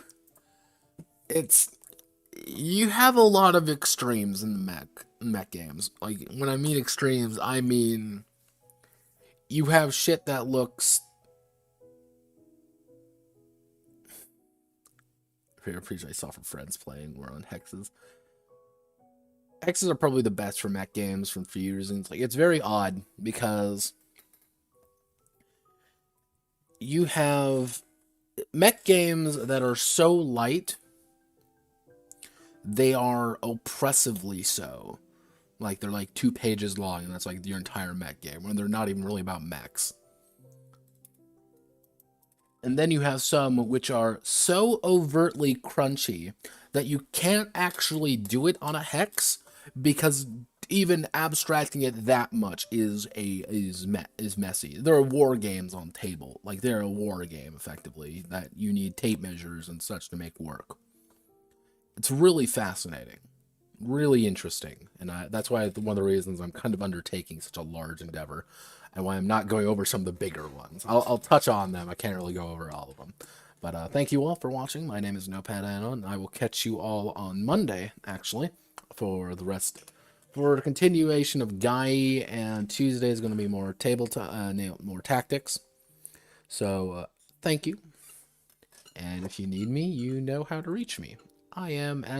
Speaker 1: You have a lot of extremes in the mech games. Like, when I mean extremes, I mean you have shit that looks... I'm pretty sure I saw from friends playing. We're on hexes. Hexes are probably the best for mech games for a few reasons. Like, it's very odd because you have mech games that are so light, they are oppressively so. Like, they're like 2 pages long, and that's like your entire mech game, when they're not even really about mechs. And then you have some which are so overtly crunchy that you can't actually do it on a hex, because even abstracting it that much is messy. There are war games on table. Like, they're a war game, effectively, that you need tape measures and such to make work. It's really fascinating. Really interesting. And that's why one of the reasons I'm kind of undertaking such a large endeavor, and why I'm not going over some of the bigger ones. I'll touch on them. I can't really go over all of them. But thank you all for watching. My name is Notepad Anon. I will catch you all on Monday, actually, for the continuation of Guy, and Tuesday is going to be more more tactics. So thank you, and if you need me, you know how to reach me. I am